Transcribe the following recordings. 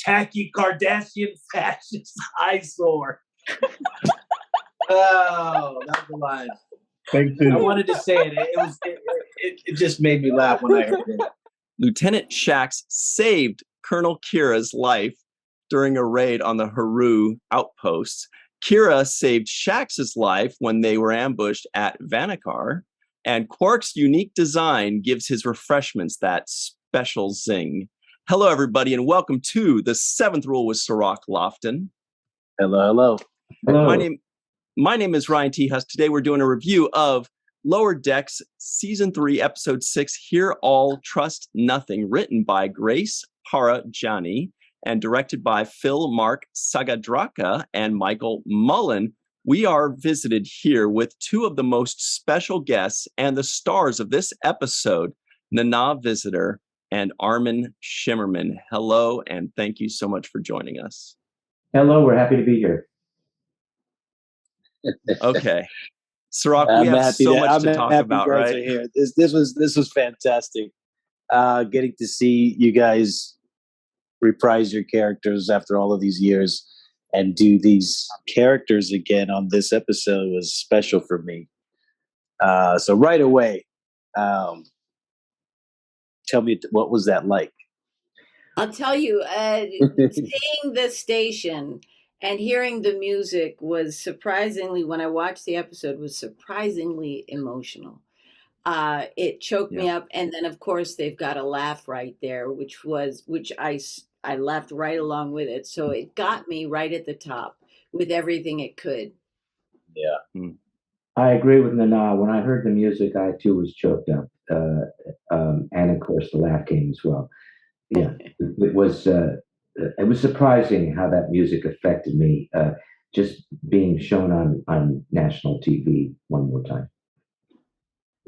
tacky Kardashian fascist eyesore. Oh, that's the line. Thank you. I wanted to say it. It just made me laugh when I heard it. Lieutenant Shax saved Colonel Kira's life during a raid on the Haru outposts. Kira saved Shax's life when they were ambushed at Vanikar. And Quark's unique design gives his refreshments that special zing. Hello, everybody, and welcome to the Seventh Rule with Cirroc Lofton. Hello. My name is Ryan T. Husk. Today we're doing a review of Lower Decks Season 3, Episode 6, Hear All, Trust Nothing, written by Grace Parajani and directed by Phil Mark Sagadraka and Michael Mullen. We are visited here with two of the most special guests and the stars of this episode, Nana Visitor and Armin Shimerman. Hello, and thank you so much for joining us. Hello, we're happy to be here. Okay. Cirroc, we have so much to talk about, right? Here. This was fantastic. Getting to see you guys reprise your characters after all of these years and do these characters again on this episode was special for me. So right away, tell me, what was that like? I'll tell you, seeing the station and hearing the music was surprisingly, when I watched the episode, was surprisingly emotional. It choked me up. And then, of course, they've got a laugh right there, which I laughed right along with it. So it got me right at the top with everything it could. Yeah. I agree with Nana. When I heard the music, I too was choked up. And of course, the laugh came as well. Yeah, it was surprising how that music affected me, just being shown on national TV one more time.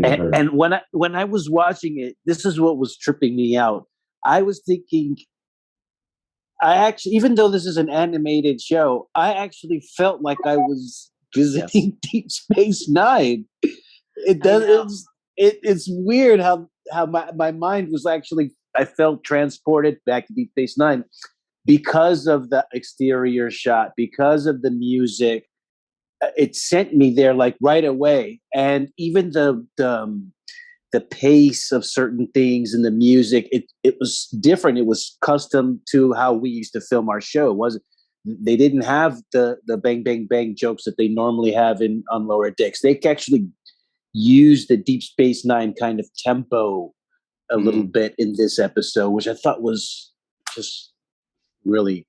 And when I was watching it, this is what was tripping me out. I was thinking, even though this is an animated show, I actually felt like I was visiting Deep Space Nine. It's weird how my mind was actually, I felt transported back to Deep Space Nine because of the exterior shot, because of the music. It sent me there like right away, and even the pace of certain things and the music, it was different. It was custom to how we used to film our show. They didn't have the bang bang bang jokes that they normally have on Lower Decks. They actually used the Deep Space Nine kind of tempo a little bit in this episode, which I thought was just really.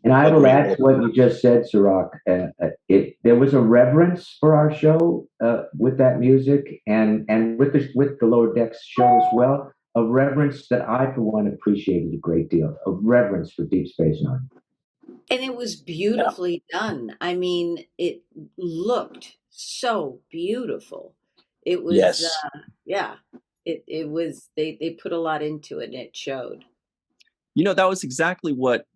And I will add to what you just said, Cirroc. There was a reverence for our show with that music, and with the Lower Decks show as well. A reverence that I, for one, appreciated a great deal. A reverence for Deep Space Nine. And it was beautifully done. I mean, it looked so beautiful. It was, it was. They put a lot into it, and it showed. You know, that was exactly what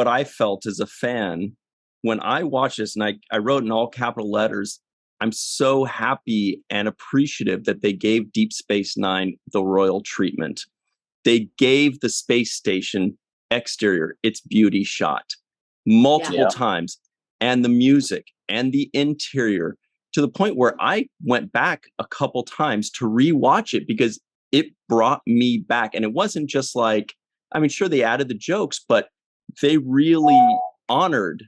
I felt as a fan when I watched this, and I wrote in all capital letters, I'm so happy and appreciative that they gave Deep Space Nine the royal treatment. They gave the space station exterior its beauty shot multiple times, and the music and the interior, to the point where I went back a couple times to rewatch it because it brought me back. And it wasn't just like, I mean, sure, they added the jokes, but they really honored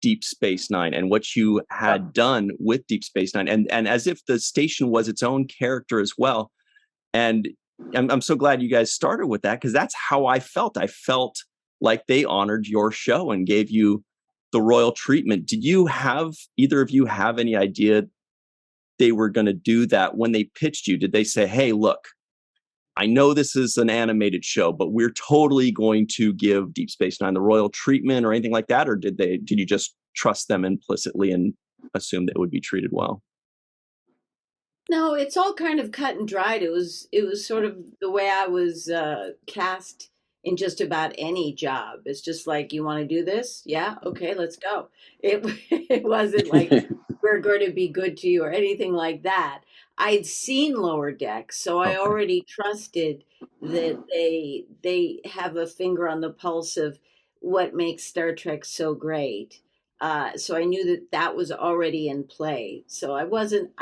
Deep Space Nine and what you had done with Deep Space Nine, and as if the station was its own character as well. And I'm so glad you guys started with that, because that's how I felt. I felt like they honored your show and gave you the royal treatment. Did either of you have any idea they were going to do that when they pitched you? Did they say, hey, look, I know this is an animated show, but we're totally going to give Deep Space Nine the royal treatment or anything like that? Or did you just trust them implicitly and assume that it would be treated well? No, it's all kind of cut and dried. It was sort of the way I was cast in just about any job. It's just like, you want to do this? Yeah, okay, let's go. It wasn't like we're going to be good to you or anything like that. I'd seen Lower Decks, so I already trusted that they have a finger on the pulse of what makes Star Trek so great. So I knew that was already in play. So I wasn't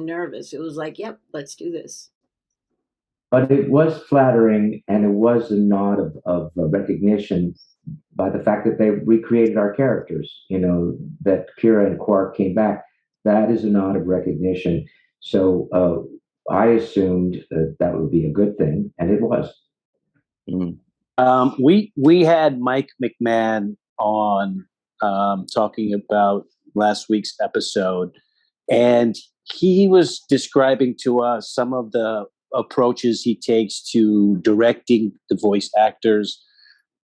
nervous. It was like, yep, let's do this. But it was flattering, and it was a nod of recognition by the fact that they recreated our characters. That Kira and Quark came back. That is a nod of recognition. So I assumed that would be a good thing, and it was. Mm. We had Mike McMahon on talking about last week's episode, and he was describing to us some of the approaches he takes to directing the voice actors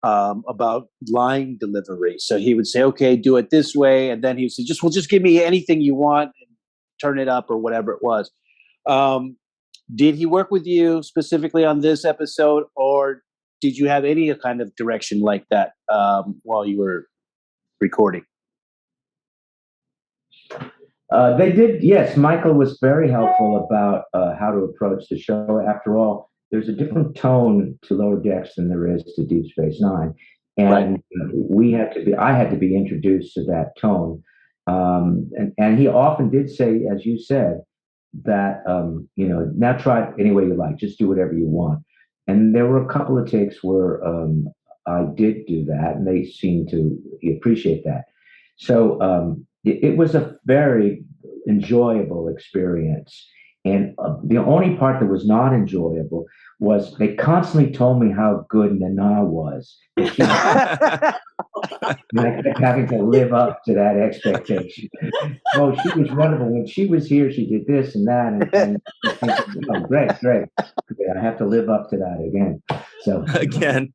about line delivery. So he would say, okay, do it this way. And then he would say, just give me anything you want and turn it up or whatever it was. Did he work with you specifically on this episode, or did you have any kind of direction like that while you were recording? They did, yes. Michael was very helpful about how to approach the show. After all, there's a different tone to Lower Decks than there is to Deep Space Nine, and I had to be introduced to that tone. And he often did say, as you said, that now try it any way you like, just do whatever you want. And there were a couple of takes where I did do that, and they seemed to appreciate that. So it was a very enjoyable experience. And the only part that was not enjoyable was they constantly told me how good Nana was. And I kept having to live up to that expectation. Oh, she was wonderful. When she was here, she did this and that. And great. I have to live up to that again. So again.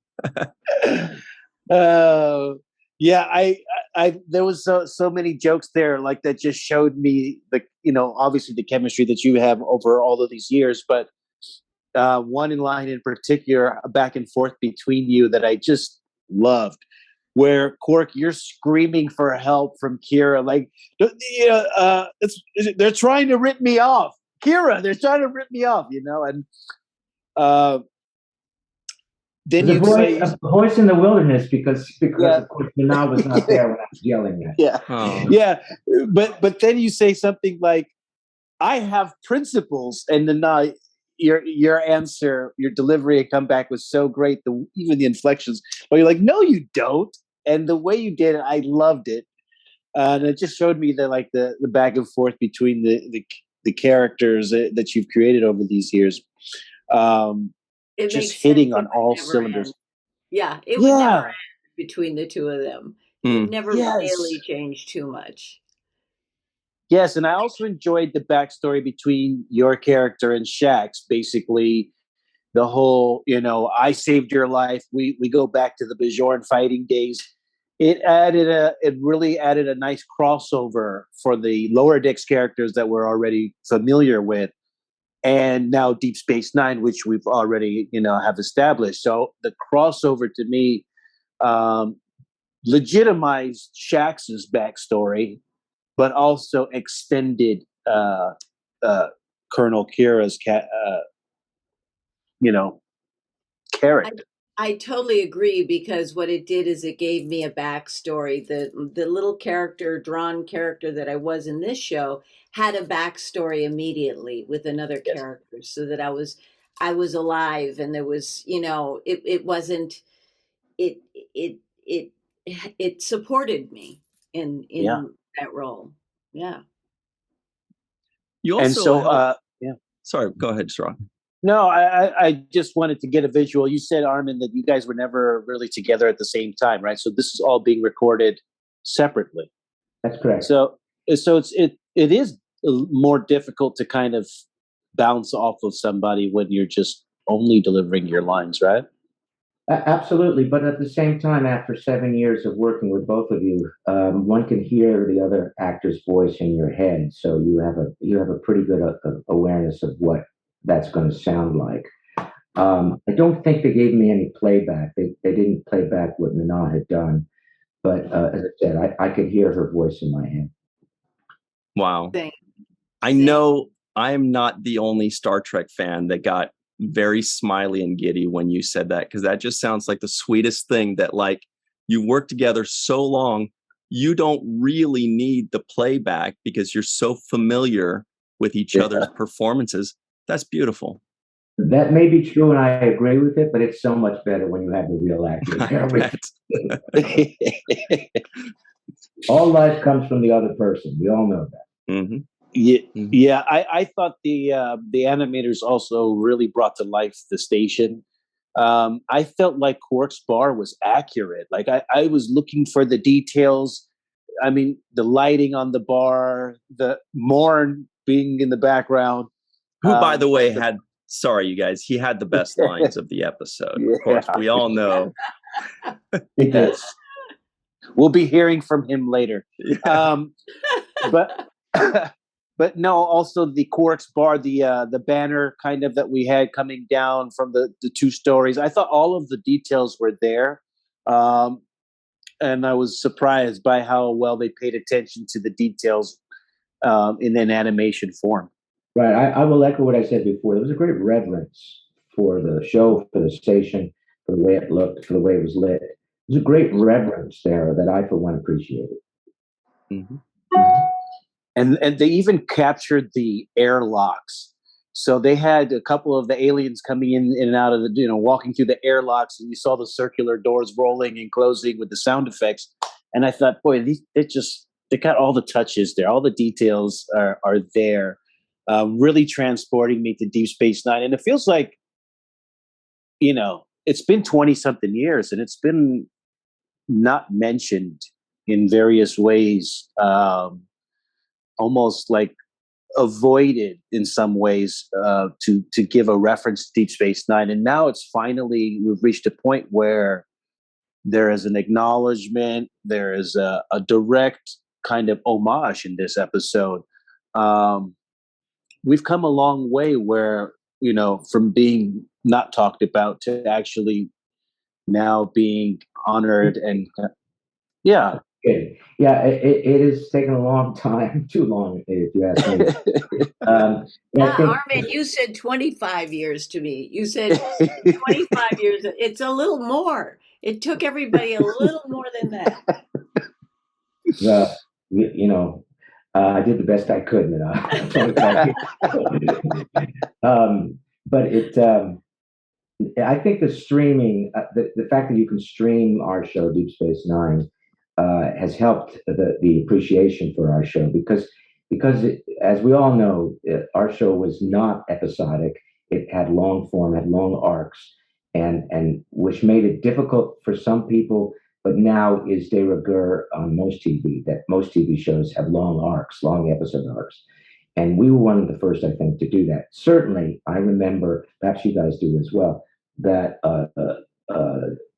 Yeah, I there was so many jokes there, like that just showed me obviously the chemistry that you have over all of these years, but one in line in particular, back and forth between you, that I just loved, where Quark, you're screaming for help from Kira, like they're trying to rip me off, Kira, they're trying to rip me off, and then the voice in the wilderness, because of course Nana was not there when I was yelling at. Yeah, yeah. But then you say something like, "I have principles," and Nana, your answer, your delivery and comeback was so great. Even the inflections. Well, you're like, "No, you don't," and the way you did it, I loved it, and it just showed me the back and forth between the characters that you've created over these years. It just hitting on all cylinders. End. Yeah, it would never end between the two of them. It would never really change too much. Yes, and I also enjoyed the backstory between your character and Shaxx. Basically, the whole, I saved your life. We go back to the Bajorn fighting days. It really added a nice crossover for the Lower Decks characters that we're already familiar with. And now Deep Space Nine, which we've already, have established. So the crossover to me legitimized Shaxx's backstory, but also extended Colonel Kira's character. I totally agree, because what it did is it gave me a backstory. The little drawn character that I was in this show had a backstory immediately with another character, so that I was alive, and there was, it wasn't, it supported me in that role. Yeah. You also sorry, go ahead, Cirroc. No, I just wanted to get a visual. You said, Armin, that you guys were never really together at the same time, right? So this is all being recorded separately. That's correct. So it is more difficult to kind of bounce off of somebody when you're just only delivering your lines, right? Absolutely. But at the same time, after 7 years of working with both of you, one can hear the other actor's voice in your head. So you have a pretty good awareness of what that's going to sound like. I don't think they gave me any playback. They didn't play back what Nana had done. But as I said, I could hear her voice in my head. Wow. I know I am not the only Star Trek fan that got very smiley and giddy when you said that, because that just sounds like the sweetest thing, that like You work together so long, you don't really need the playback because you're so familiar with each other's performances. That's beautiful. That may be true, and I agree with it, but it's so much better when you have the real actor there with you. All life comes from the other person. We all know that. Mm-hmm. Yeah. I thought the animators also really brought to life the station. I felt like Quark's bar was accurate. Like I was looking for the details. I mean, the lighting on the bar, the Morn being in the background. Who, by the way, sorry, you guys, he had the best lines of the episode. Yeah. Of course, we all know. Yes. We'll be hearing from him later. Yeah. But no, also the Quark's bar, the banner kind of that we had coming down from the 2 stories. I thought all of the details were there. And I was surprised by how well they paid attention to the details in an animation form. Right. I will echo what I said before. There was a great reverence for the show, for the station, for the way it looked, for the way it was lit. There's a great reverence there that I, for one, appreciated. Mm-hmm. And they even captured the airlocks. So they had a couple of the aliens coming in and out of walking through the airlocks, and you saw the circular doors rolling and closing with the sound effects. And I thought, boy, they got all the touches there. All the details are there. Really transporting me to Deep Space Nine. And it feels like, it's been 20-something years, and it's been not mentioned in various ways, almost like avoided in some ways to give a reference to Deep Space Nine. And now we've reached a point where there is an acknowledgement, there is a direct kind of homage in this episode. We've come a long way where, from being not talked about to actually now being honored. And yeah. Yeah, it has taken a long time, too long, if you ask me. Armin, you said 25 years to me. You said 25 years. It's a little more. It took everybody a little more than that. I did the best I could, but I think the streaming, the fact that you can stream our show, Deep Space Nine, has helped the appreciation for our show because as we all know, our show was not episodic. It had long form, had long arcs, and which made it difficult for some people, but now is de rigueur on most TV, that most TV shows have long arcs, long episode arcs. And we were one of the first, I think, to do that. Certainly, I remember, perhaps you guys do as well, that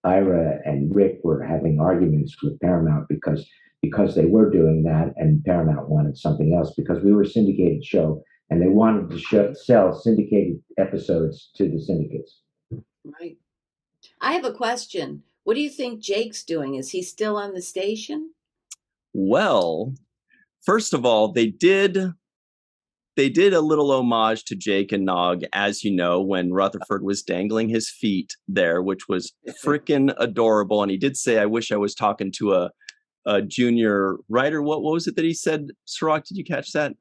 Ira and Rick were having arguments with Paramount because they were doing that, and Paramount wanted something else because we were a syndicated show, and they wanted to sell syndicated episodes to the syndicates. Right. I have a question. What do you think Jake's doing? Is he still on the station? Well, first of all, they did a little homage to Jake and Nog, as you know, when Rutherford was dangling his feet there, which was freaking adorable. And he did say, "I wish I was talking to a junior writer." What was it that he said, Cirroc? Did you catch that?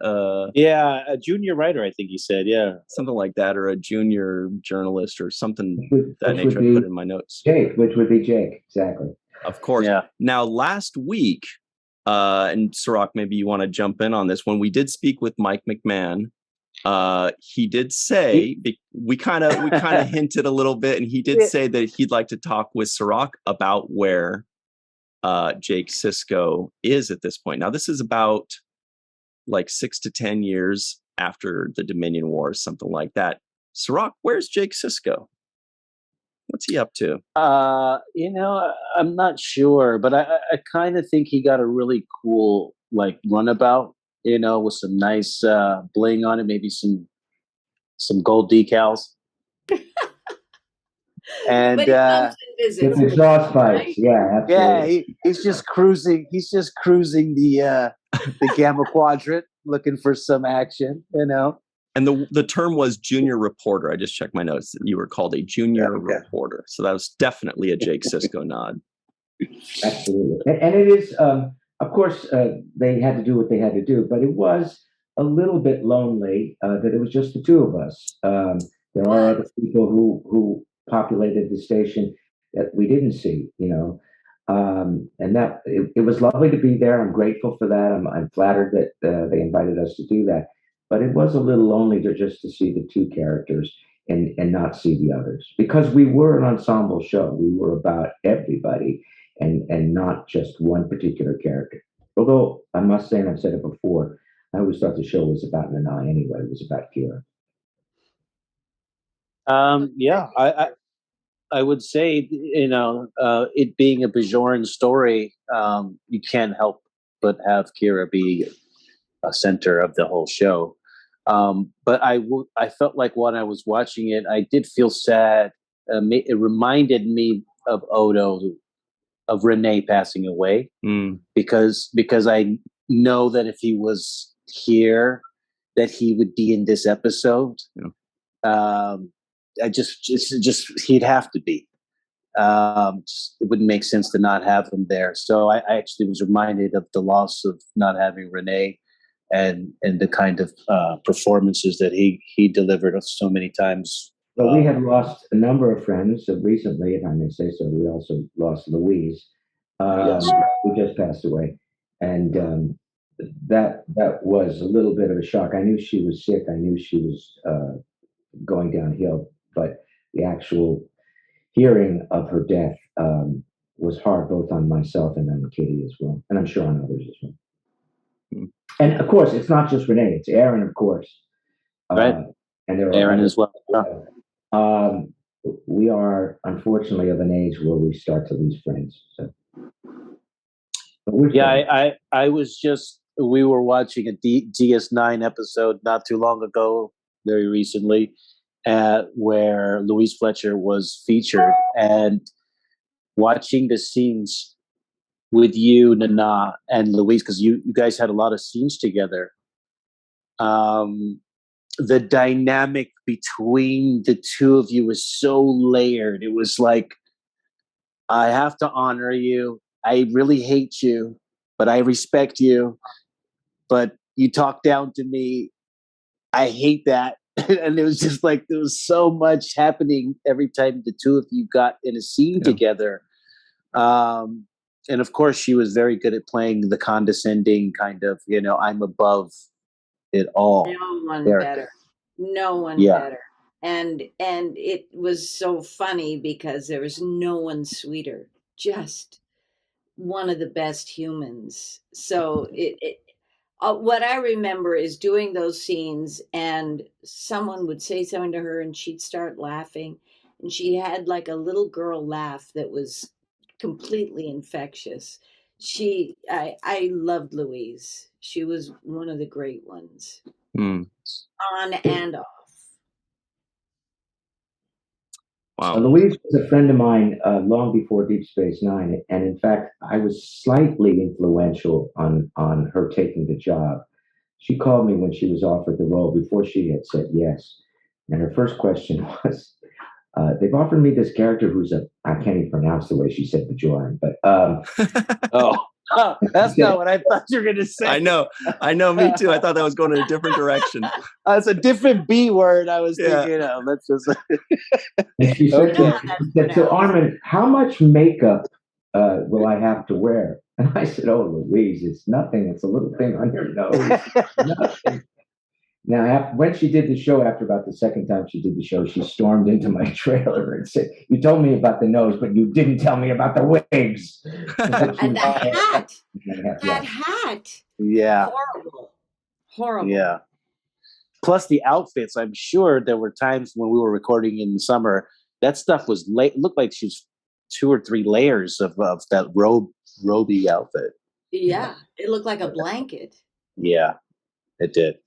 Yeah, a junior writer, I think he said. Yeah, something like that, or a junior journalist, or something that nature. I put in my notes. Jake, which would be Jake, exactly. Of course. Yeah. Now, last week, and Cirroc, maybe you want to jump in on this. When we did speak with Mike McMahon, he did say we kind of hinted a little bit, and he did say that he'd like to talk with Cirroc about where Jake Sisko is at this point. Now, this is about like 6 to 10 years after the Dominion Wars, something like that. Cirroc, where's Jake Sisko? What's he up to? I'm not sure, but I kind of think he got a really cool runabout, with some nice bling on it, maybe some gold decals. And but he comes and visits. Exhaust pipes, yeah, absolutely. Yeah, he's just cruising. He's just cruising the Gamma Quadrant, looking for some action, And the term was junior reporter. I just checked my notes. You were called a junior reporter. So that was definitely a Jake Sisko nod. Absolutely. And it is, of course, they had to do what they had to do, but it was a little bit lonely that it was just the two of us. There are other people who populated the station that we didn't see, you know. And that it was lovely to be there. I'm grateful for that. I'm flattered that they invited us to do that. But it was a little lonely to just to see the two characters and not see the others because we were an ensemble show. We were about everybody and not just one particular character. Although I must say, and I've said it before, I always thought the show was about Nana anyway. It was about Kira. Yeah, I would say, you know, it being a Bajoran story, you can't help but have Kira be a center of the whole show. But I felt like when I was watching it, I did feel sad. It reminded me of Odo, of Renee passing away, because I know that if he was here, that he would be in this episode. Yeah. I just he'd have to be. It wouldn't make sense to not have him there. So I actually was reminded of the loss of not having Renee, and the kind of performances that he delivered so many times. Well, we have lost a number of friends recently, if I may say so. We also lost Louise, Yes. who just passed away, and that was a little bit of a shock. I knew she was sick. I knew she was going downhill, but the actual hearing of her death was hard, both on myself and on Katie as well, and I'm sure on others as well. And of course, it's not just Renee; it's Aaron, of course, right? And there are Aaron others. as well. We are unfortunately of an age where we start to lose friends. So. Yeah, I was just, we were watching a DS9 episode not too long ago, very recently, where Louise Fletcher was featured, and watching the scenes with you, Nana, and Louise, because you guys had a lot of scenes together. The dynamic between the two of you was so layered. It was like, I have to honor you. I really hate you, but I respect you. But you talk down to me. I hate that. And it was just like, there was so much happening every time the two of you got in a scene together. And of course, she was very good at playing the condescending kind of, you know, I'm above it all. No one character. better. No one better. And it was so funny because there was no one sweeter. Just one of the best humans. So what I remember is doing those scenes, and someone would say something to her, and she'd start laughing, and she had like a little girl laugh that was completely infectious. I loved Louise. She was one of the great ones, on and off. Wow. Louise was a friend of mine long before Deep Space Nine, and in fact, I was slightly influential on her taking the job. She called me when she was offered the role before she had said yes, and her first question was, "They've offered me this character who's I can't even pronounce the way she said Bajoran, but that's not what I thought you were going to say. I know, me too. I thought that was going in a different direction. It's a different B word. I was thinking, let's just. And she said, so Armin, how much makeup will I have to wear? And I said, oh, Louise, it's nothing. It's a little thing on your nose. Nothing. Now, when she did the show, after about the second time she did the show, she stormed into my trailer and said, you told me about the nose, but you didn't tell me about the wigs. And that hat. That hat. Yeah. Horrible. Yeah. Plus the outfits. I'm sure there were times when we were recording in the summer, that stuff was looked like she was 2 or 3 layers of that roby outfit. Yeah. It looked like a blanket. Yeah, it did.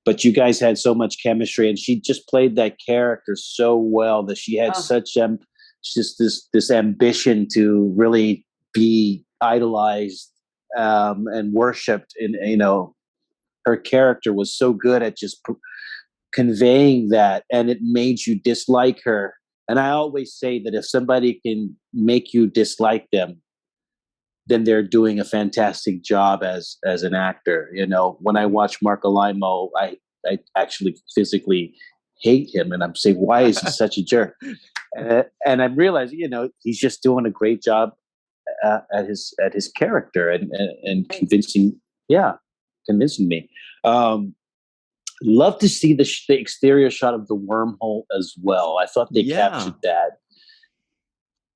But you guys had so much chemistry, and she just played that character so well that she had such just this ambition to really be idolized and worshipped. And you know, her character was so good at just conveying that, and it made you dislike her. And I always say that if somebody can make you dislike them, then they're doing a fantastic job as an actor. You know, when I watch Mark Alaimo, I actually physically hate him, and I'm saying, why is he such a jerk? And I'm realizing, you know, he's just doing a great job at his character and convincing me. Love to see the exterior shot of the wormhole as well. I thought they captured that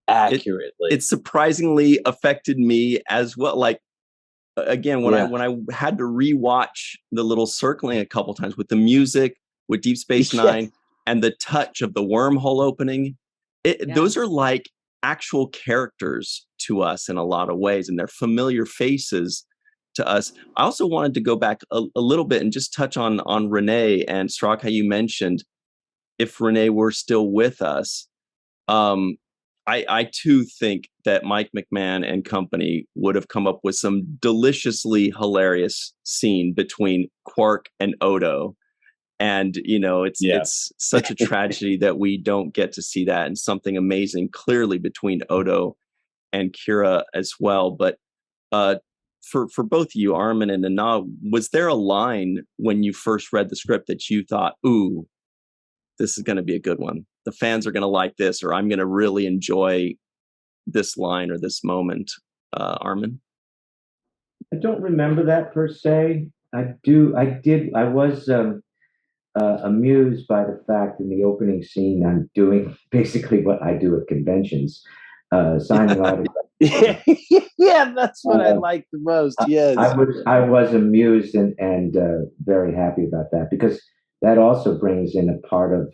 accurately. It surprisingly affected me as well. Like, again, when I had to rewatch the little circling a couple times with the music, with Deep Space Nine, and the touch of the wormhole opening, those are like actual characters to us in a lot of ways, and they're familiar faces to us. I also wanted to go back a little bit and just touch on Renee and Cirroc, how you mentioned if Renee were still with us. I too think that Mike McMahon and company would have come up with some deliciously hilarious scene between Quark and Odo. And, you know, it's such a tragedy that we don't get to see that, and something amazing clearly between Odo and Kira as well. But for both of you, Armin and Nana, was there a line when you first read the script that you thought, ooh, this is going to be a good one? The fans are going to like this, or I'm going to really enjoy this line or this moment. Armin? I don't remember that per se. I was amused by the fact in the opening scene I'm doing basically what I do at conventions, signing autographs. Yeah, that's what I like the most. Yes, I was amused and very happy about that, because that also brings in a part of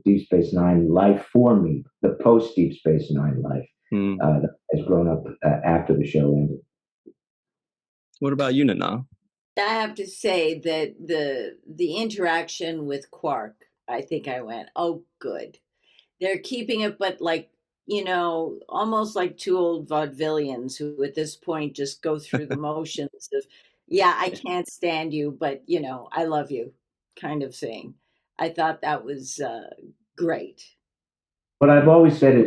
Deep Space Nine life for me, the post Deep Space Nine life that has grown up after the show ended. What about you, Nana? I have to say that the interaction with Quark, I think I went, oh, good. They're keeping it, but like, you know, almost like two old vaudevillians who at this point just go through the motions of, yeah, I can't stand you, but, you know, I love you kind of thing. I thought that was great. What I've always said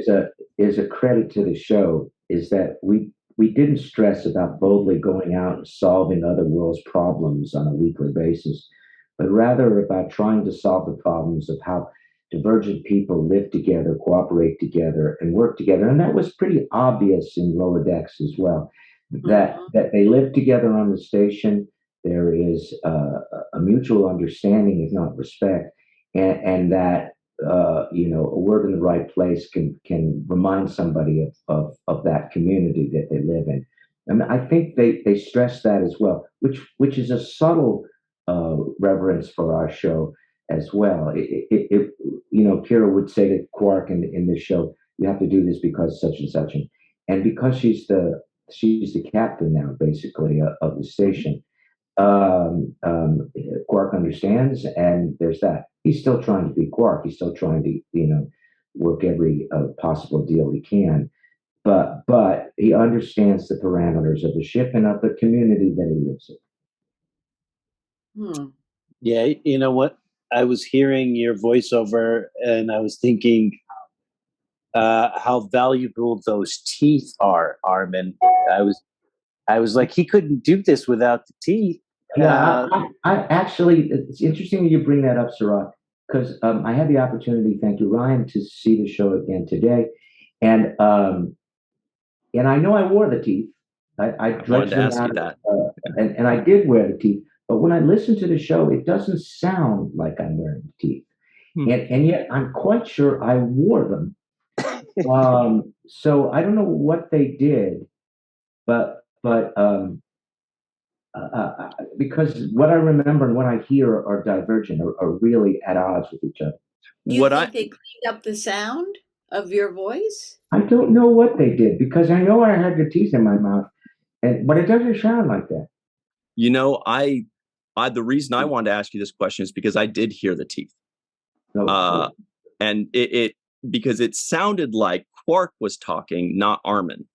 is a credit to the show is that we didn't stress about boldly going out and solving other worlds' problems on a weekly basis, but rather about trying to solve the problems of how divergent people live together, cooperate together, and work together. And that was pretty obvious in Lower Decks as well, that they live together on the station. There is a mutual understanding, if not respect, and that you know, a word in the right place can remind somebody of that community that they live in. And I think they stress that as well, which is a subtle reverence for our show as well. You know, Kira would say to Quark in this show, you have to do this because such and such, and because she's the captain now, basically, of the station. Quark understands, and there's that. He's still trying to be Quark. He's still trying to, you know, work every possible deal he can. But he understands the parameters of the ship and of the community that he lives in. Yeah, you know what? I was hearing your voiceover, and I was thinking how valuable those teeth are, Armin. I was like, he couldn't do this without the teeth. Yeah, I actually, it's interesting that you bring that up, Cirroc, because I had the opportunity, thank you, Ryan, to see the show again today, and I know I wore the teeth. I dredged them out, and I did wear the teeth. But when I listen to the show, it doesn't sound like I'm wearing the teeth, and yet I'm quite sure I wore them. So I don't know what they did, but because what I remember and what I hear are divergent, are really at odds with each other. You think they cleaned up the sound of your voice? I don't know what they did, because I know I had the teeth in my mouth, but it doesn't sound like that. You know, the reason I wanted to ask you this question is because I did hear the teeth, and it because it sounded like Quark was talking, not Armin.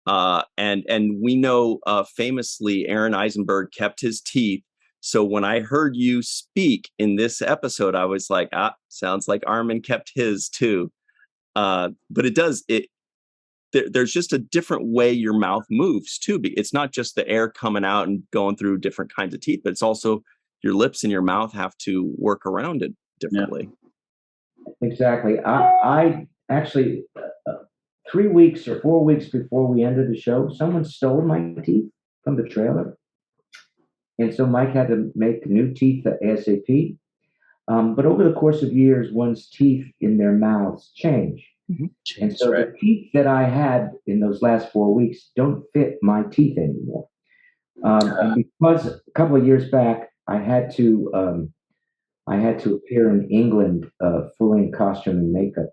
And we know famously Aaron Eisenberg kept his teeth. So when I heard you speak in this episode, I was like, sounds like Armin kept his too. But there's just a different way your mouth moves too. It's not just the air coming out and going through different kinds of teeth, but it's also your lips and your mouth have to work around it differently. Yeah. Exactly. I actually 3 weeks or 4 weeks before we ended the show, someone stole my teeth from the trailer, and so Mike had to make new teeth ASAP. But over the course of years, one's teeth in their mouths change. Mm-hmm. And so the teeth that I had in those last 4 weeks don't fit my teeth anymore. And because a couple of years back, I had to appear in England fully in costume and makeup.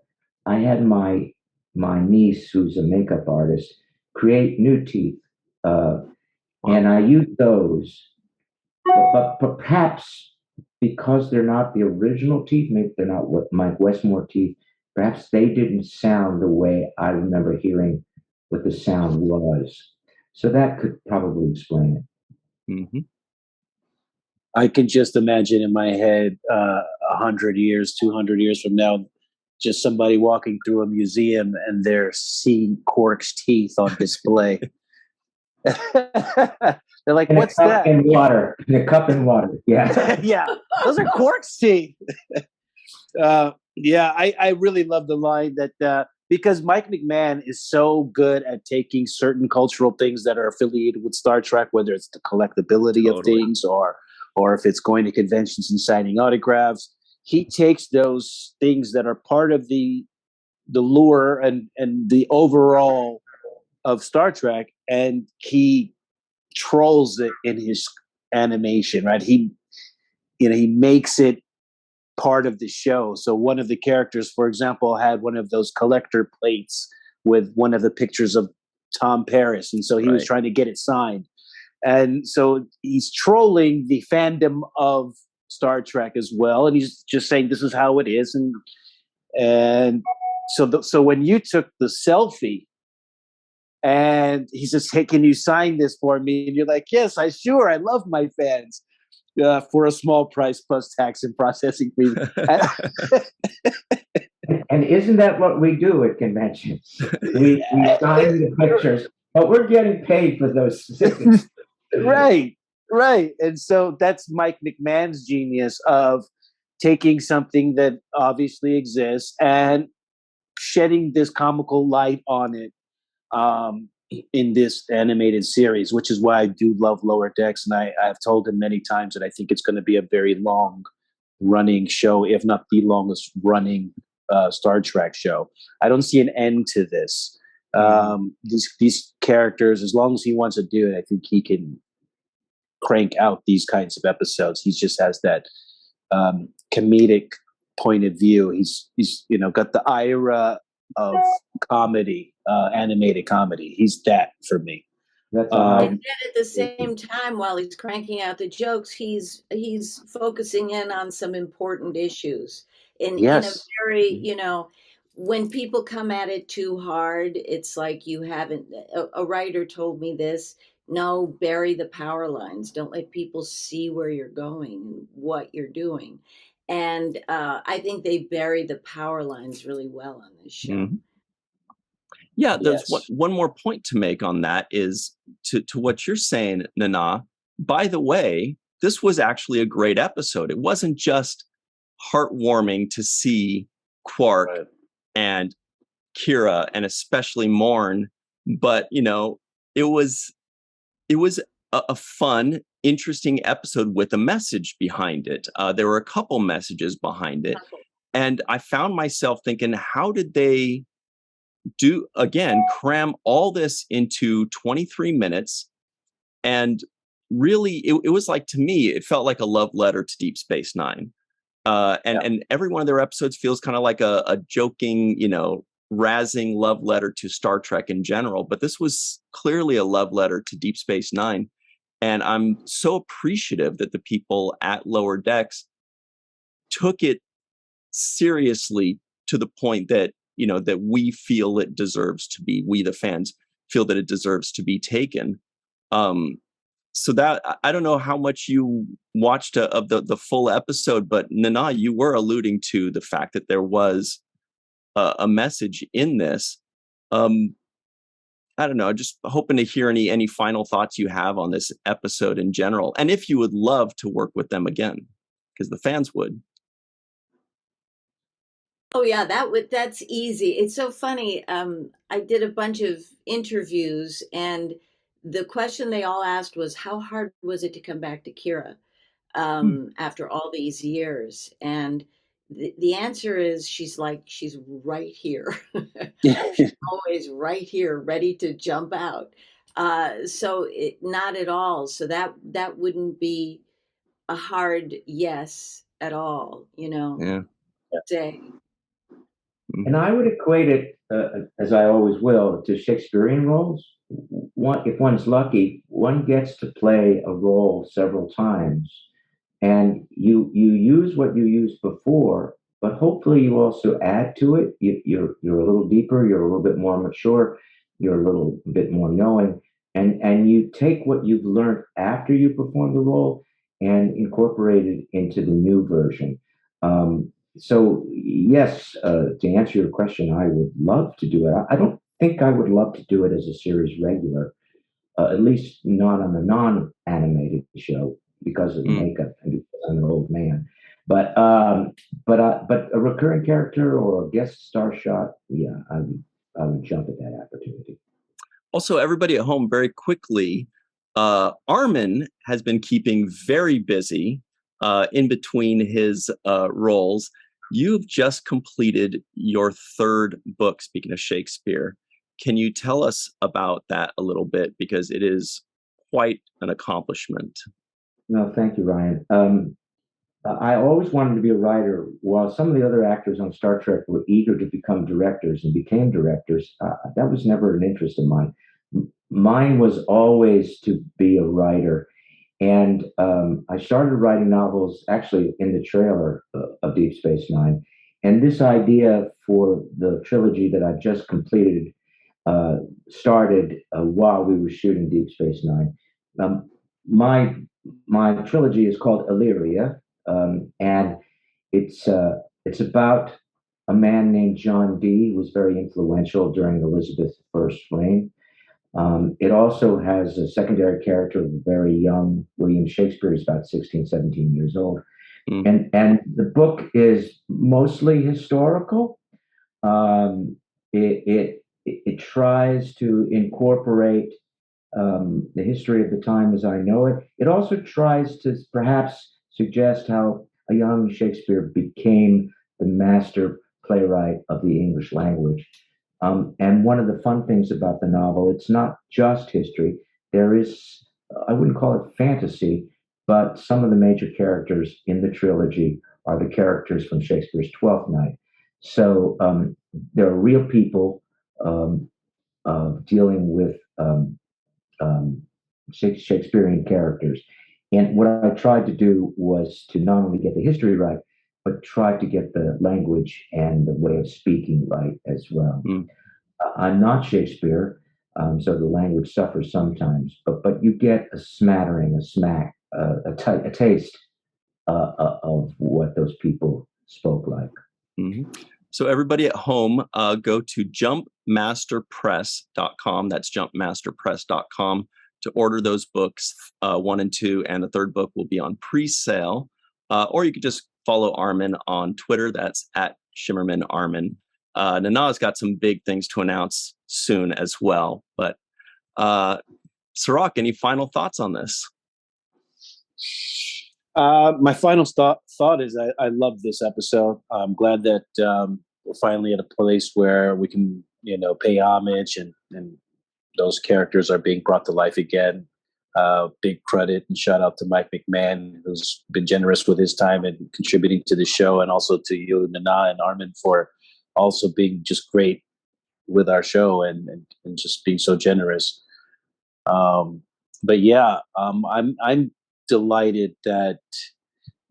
I had my niece, who's a makeup artist, create new teeth. And I used those. But perhaps because they're not the original teeth, maybe they're not what Mike Westmore teeth, perhaps they didn't sound the way I remember hearing what the sound was. So that could probably explain it. Mm-hmm. I can just imagine in my head 100 years, 200 years from now, just somebody walking through a museum and they're seeing Quark's teeth on display. They're like, what's that? In water. In a cup in water. Yeah. Yeah. Those are Quark's teeth. Yeah, I really love the line that because Mike McMahon is so good at taking certain cultural things that are affiliated with Star Trek, whether it's the collectability of things or if it's going to conventions and signing autographs, he takes those things that are part of the lure and the overall of Star Trek, and he trolls it in his animation, right? He makes it part of the show. So one of the characters, for example, had one of those collector plates with one of the pictures of Tom Paris, and so he was trying to get it signed. And so he's trolling the fandom of Star Trek as well, and he's just saying this is how it is. And so when you took the selfie, and he says, "Hey, can you sign this for me?" And you're like, "Yes, I love my fans." For a small price plus tax and processing fee. And isn't that what we do at conventions? We sign the pictures, but we're getting paid for those things. Right. And so that's Mike McMahon's genius of taking something that obviously exists and shedding this comical light on it in this animated series, which is why I do love Lower Decks. And I've told him many times that I think it's going to be a very long running show, if not the longest running Star Trek show. I don't see an end to this. These characters, as long as he wants to do it, I think he can crank out these kinds of episodes. He just has that comedic point of view. He's got the Ira of comedy, animated comedy. He's that for me. And yet at the same time, while he's cranking out the jokes, he's focusing in on some important issues in a very, when people come at it too hard, it's like you haven't, a writer told me this, no, bury the power lines. Don't let people see where you're going and what you're doing. And I think they buried the power lines really well on this show. Mm-hmm. Yeah, there's one more point to make on that is to what you're saying, Nana. By the way, this was actually a great episode. It wasn't just heartwarming to see Quark and Kira and especially Morn, but it was a fun, interesting episode with a message behind it. There were a couple messages behind it, and I found myself thinking, how did they cram all this into 23 minutes? And really, it was like, to me, it felt like a love letter to Deep Space Nine. And every one of their episodes feels kind of like a joking, razzing love letter to Star Trek in general. But this was clearly a love letter to Deep Space Nine. And I'm so appreciative that the people at Lower Decks took it seriously to the point that, that we feel it deserves to be, we the fans feel that it deserves to be taken. So that, I don't know how much you watched of the full episode, but Nana, you were alluding to the fact that there was a message in this. I don't know, just hoping to hear any final thoughts you have on this episode in general, and if you would love to work with them again, because the fans would. Oh yeah, that's easy. It's so funny. I did a bunch of interviews, and the question they all asked was, "How hard was it to come back to Kira after all these years?" And the answer is, she's right here. She's always right here, ready to jump out. So not at all. So that wouldn't be a hard yes at all. Yeah. Say. And I would equate it, as I always will, to Shakespearean roles. If one's lucky, one gets to play a role several times, and you use what you used before, but hopefully you also add to it. You're a little deeper, you're a little bit more mature, you're a little bit more knowing, and you take what you've learned after you perform the role and incorporate it into the new version. So yes, to answer your question, I would love to do it. I don't think I would love to do it as a series regular, at least not on a non-animated show because of the makeup and because I'm an old man. But a recurring character or a guest star shot, yeah, I would jump at that opportunity. Also, everybody at home, very quickly, Armin has been keeping very busy in between his roles. You've just completed your third book, speaking of Shakespeare. Can you tell us about that a little bit? Because it is quite an accomplishment. No, thank you, Ryan. I always wanted to be a writer. While some of the other actors on Star Trek were eager to become directors and became directors, that was never an interest of mine. Mine was always to be a writer. And I started writing novels actually in the trailer of Deep Space Nine. And this idea for the trilogy that I just completed started while we were shooting Deep Space Nine. My trilogy is called Illyria, and it's about a man named John Dee who was very influential during Elizabeth I's reign. It also has a secondary character of a very young William Shakespeare. He's about 16, 17 years old. And the book is mostly historical. It tries to incorporate the history of the time as I know it. It also tries to perhaps suggest how a young Shakespeare became the master playwright of the English language. And one of the fun things about the novel, it's not just history. There is, I wouldn't call it fantasy, but some of the major characters in the trilogy are the characters from Shakespeare's Twelfth Night. So there are real people dealing with Shakespearean characters. And what I tried to do was to not only get the history right, but try to get the language and the way of speaking right as well. I'm not Shakespeare, so the language suffers sometimes, but you get a smattering, a taste of what those people spoke like. So everybody at home, go to jumpmasterpress.com. That's jumpmasterpress.com to order those books, 1 and 2, and the third book will be on pre-sale. Or you could just follow Armin on Twitter. That's at ShimmermanArmin. Nana's got some big things to announce soon as well. But Cirroc, any final thoughts on this? My final thought is I love this episode. I'm glad that we're finally at a place where we can, pay homage and those characters are being brought to life again. Big credit and shout out to Mike McMahon, who's been generous with his time and contributing to the show, and also to you, Nana and Armin, for also being just great with our show and just being so generous. But yeah, I'm delighted that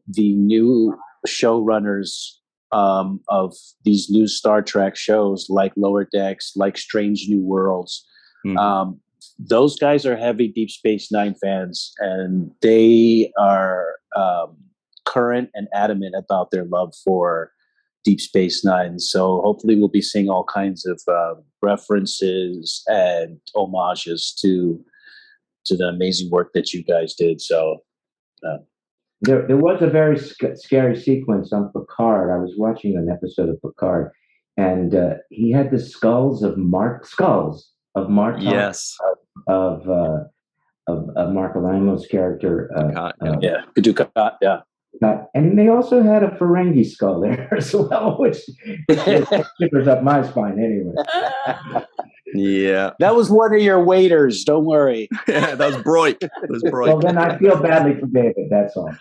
the new showrunners of these new Star Trek shows, like Lower Decks, like Strange New Worlds, those guys are heavy Deep Space Nine fans, and they are current and adamant about their love for Deep Space Nine. So hopefully we'll be seeing all kinds of references and homages to the amazing work that you guys did. So there was a very scary sequence on Picard. I was watching an episode of Picard, and he had the skulls of Mark Yes. of Mark Alaimo's character. Dukat, yeah. And they also had a Ferengi skull there as well, which shivers up my spine anyway. Yeah. That was one of your waiters. Don't worry. Yeah, that was Broik. Well, then I feel badly for David. That's all.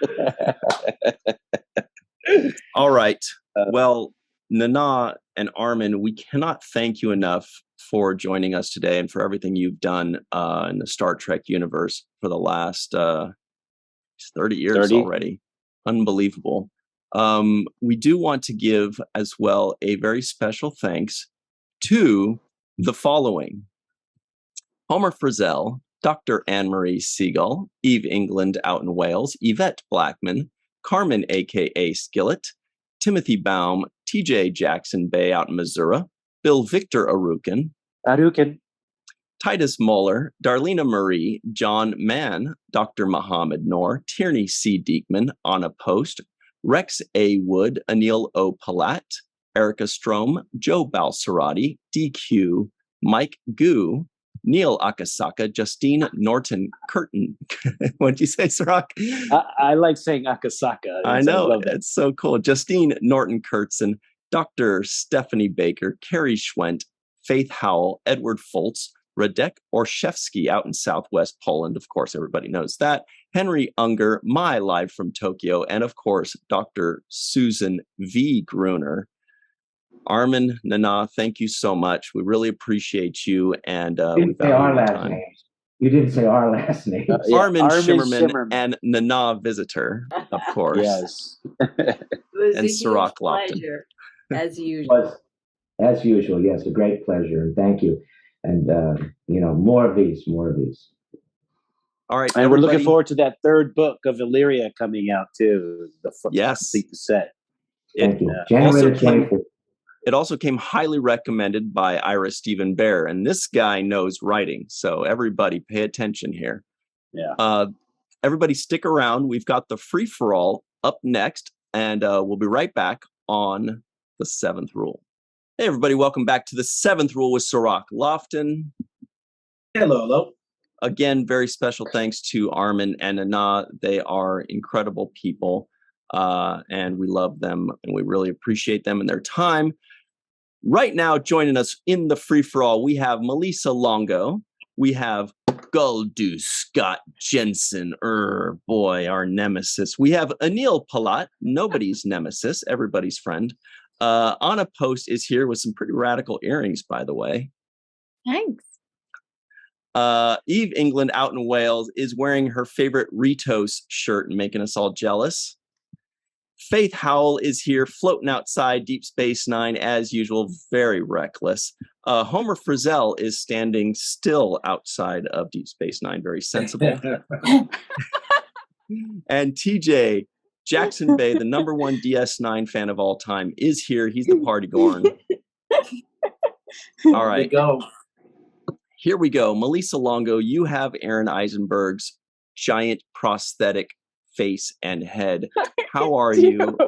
All right. Well, Nana and Armin, we cannot thank you enough for joining us today and for everything you've done in the Star Trek universe for the last 30 years already. Unbelievable. We do want to give as well a very special thanks to the following: Homer Frizzell, Dr. Anne-Marie Segal, Eve England out in Wales, Yvette Blackmon, Carmen, a.k.a. Skillet, Timothy Baum, TJ Jackson-Bey out in Missouri, Bill Victor Arucan, Titus Mohler, Darlena Marie, John Mann, Dr. Muhammad Noor, Tierney C. Diekman, Anna Post, Rex A. Wood, Anil O. Palat, Erica Strom, Joe Balsarati, DQ, Mike Gu, Neil Akasaka, Justine Norton Curtin. What'd you say, Cirroc? I like saying Akasaka. I know. It's so cool. Justine Norton Kurtzen, Dr. Stephanie Baker, Carrie Schwent, Faith Howell, Edward Foltz, Radek Orszewski out in Southwest Poland. Of course, everybody knows that. Henry Unger, my live from Tokyo. And of course, Dr. Susan V. Gruner. Armin, Nana, thank you so much. We really appreciate you. And we value our your last time. names. You didn't say our last names. Armin Shimmerman and Nana Visitor, of course. Yes. It was And a Cirroc huge Lofton. pleasure, as usual. As usual, yes, a great pleasure, and thank you. And more of these. All right, and we're looking forward to that third book of Illyria coming out too. Complete the set. Thank you. January 24th. It also came highly recommended by Ira Stephen Bear, and this guy knows writing. So everybody, pay attention here. Yeah. Everybody, stick around. We've got the free for all up next, and we'll be right back on the Seventh Rule. Hey, everybody, welcome back to the Seventh Rule with Cirroc Lofton. Hello. Again, very special thanks to Armin and Nana. They are incredible people, and we love them, and we really appreciate them and their time. Right now, joining us in the free-for-all, we have Malissa Longo. We have Guldu Scott Jensen. Boy, our nemesis. We have Anil Palat, nobody's nemesis, everybody's friend. Anna Post is here with some pretty radical earrings, by the way. Thanks. Eve England out in Wales is wearing her favorite Ritos shirt and making us all jealous. Faith Howell is here floating outside Deep Space Nine as usual, very reckless. Homer Frizzell is standing still outside of Deep Space Nine, very sensible. And TJ Jackson-Bey, the #1 DS9 fan of all time, is here. He's the party gorn. All right. Here we go. Malissa Longo, you have Aaron Eisenberg's giant prosthetic face and head. How are you?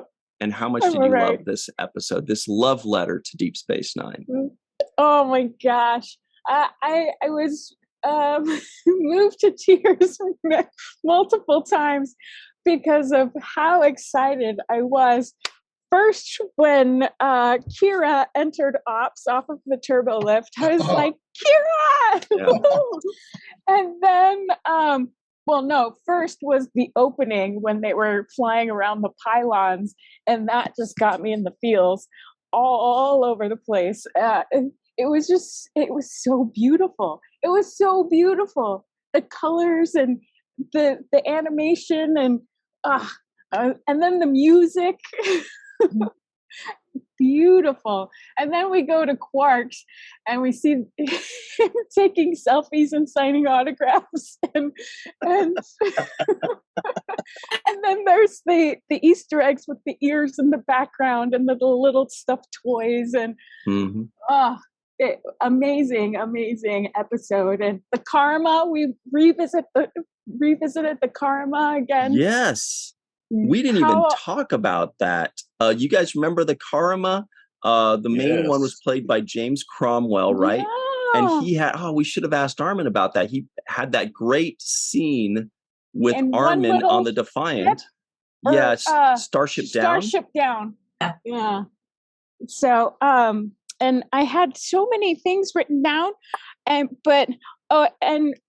And how much did you love this episode, this love letter to Deep Space Nine? Oh my gosh. I was moved to tears multiple times because of how excited I was. First, when Kira entered ops off of the turbo lift, I was like, Kira! Yeah. And then, first was the opening when they were flying around the pylons, and that just got me in the feels all over the place. It was so beautiful. It was so beautiful. The colors and the animation and then the music. Beautiful. And then we go to Quark's and we see him taking selfies and signing autographs and And then there's the Easter eggs with the ears in the background and the little stuffed toys and amazing episode. And the karma, we revisited the karma again. Yes. We didn't even talk about that. You guys remember the karma? The main one was played by James Cromwell, right? Yeah. And he had, we should have asked Armin about that. He had that great scene with Armin on the Defiant. Starship Down. Starship Down. Yeah. So, and I had so many things written down, and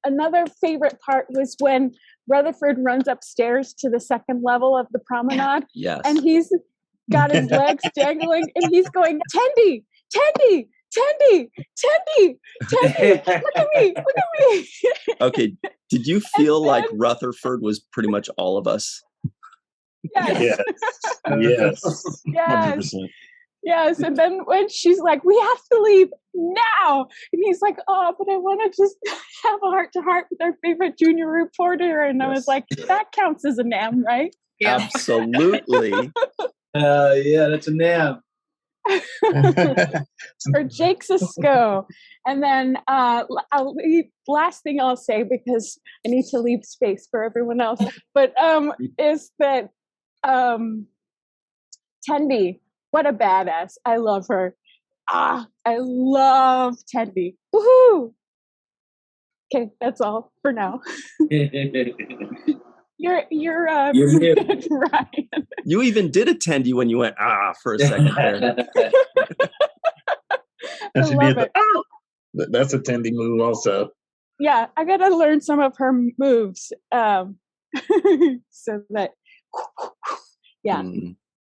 another favorite part was when Rutherford runs upstairs to the second level of the promenade. Yes. And he's got his legs dangling, and he's going, Tendi, Tendi, Tendi, Tendi, Tendi, look at me. Okay, did you feel like Rutherford was pretty much all of us? Yes. Yes. 100%. Yes. Yes, and then when she's like, we have to leave now. And he's like, oh, but I want to just have a heart-to-heart with our favorite junior reporter. And I was like, that counts as a NAM, right? Yeah. Absolutely. Yeah, that's a NAM. Or Jake Sisko. And then last thing I'll say, because I need to leave space for everyone else, but is that Tendi, what a badass. I love her. I love Tendi. Woohoo! Okay, that's all for now. You're Ryan. You even did a Tendi when you went for a second there. I love it. That's a Tendi move also. Yeah, I gotta learn some of her moves. So that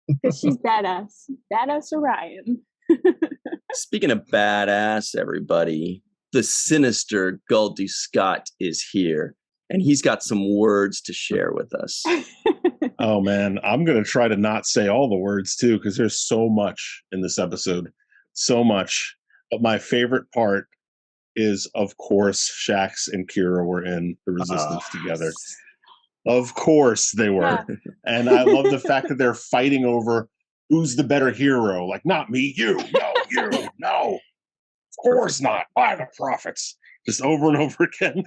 because she's badass. Badass Orion. Speaking of badass, everybody, the sinister Goldie Scott is here, and he's got some words to share with us. Oh, man. I'm going to try to not say all the words, too, because there's so much in this episode. So much. But my favorite part is, of course, Shax and Kira were in the Resistance together. Of course they were. Yeah. And I love the fact that they're fighting over who's the better hero. Like, not me, you. No, you. No. Of course not. By the prophets. Just over and over again.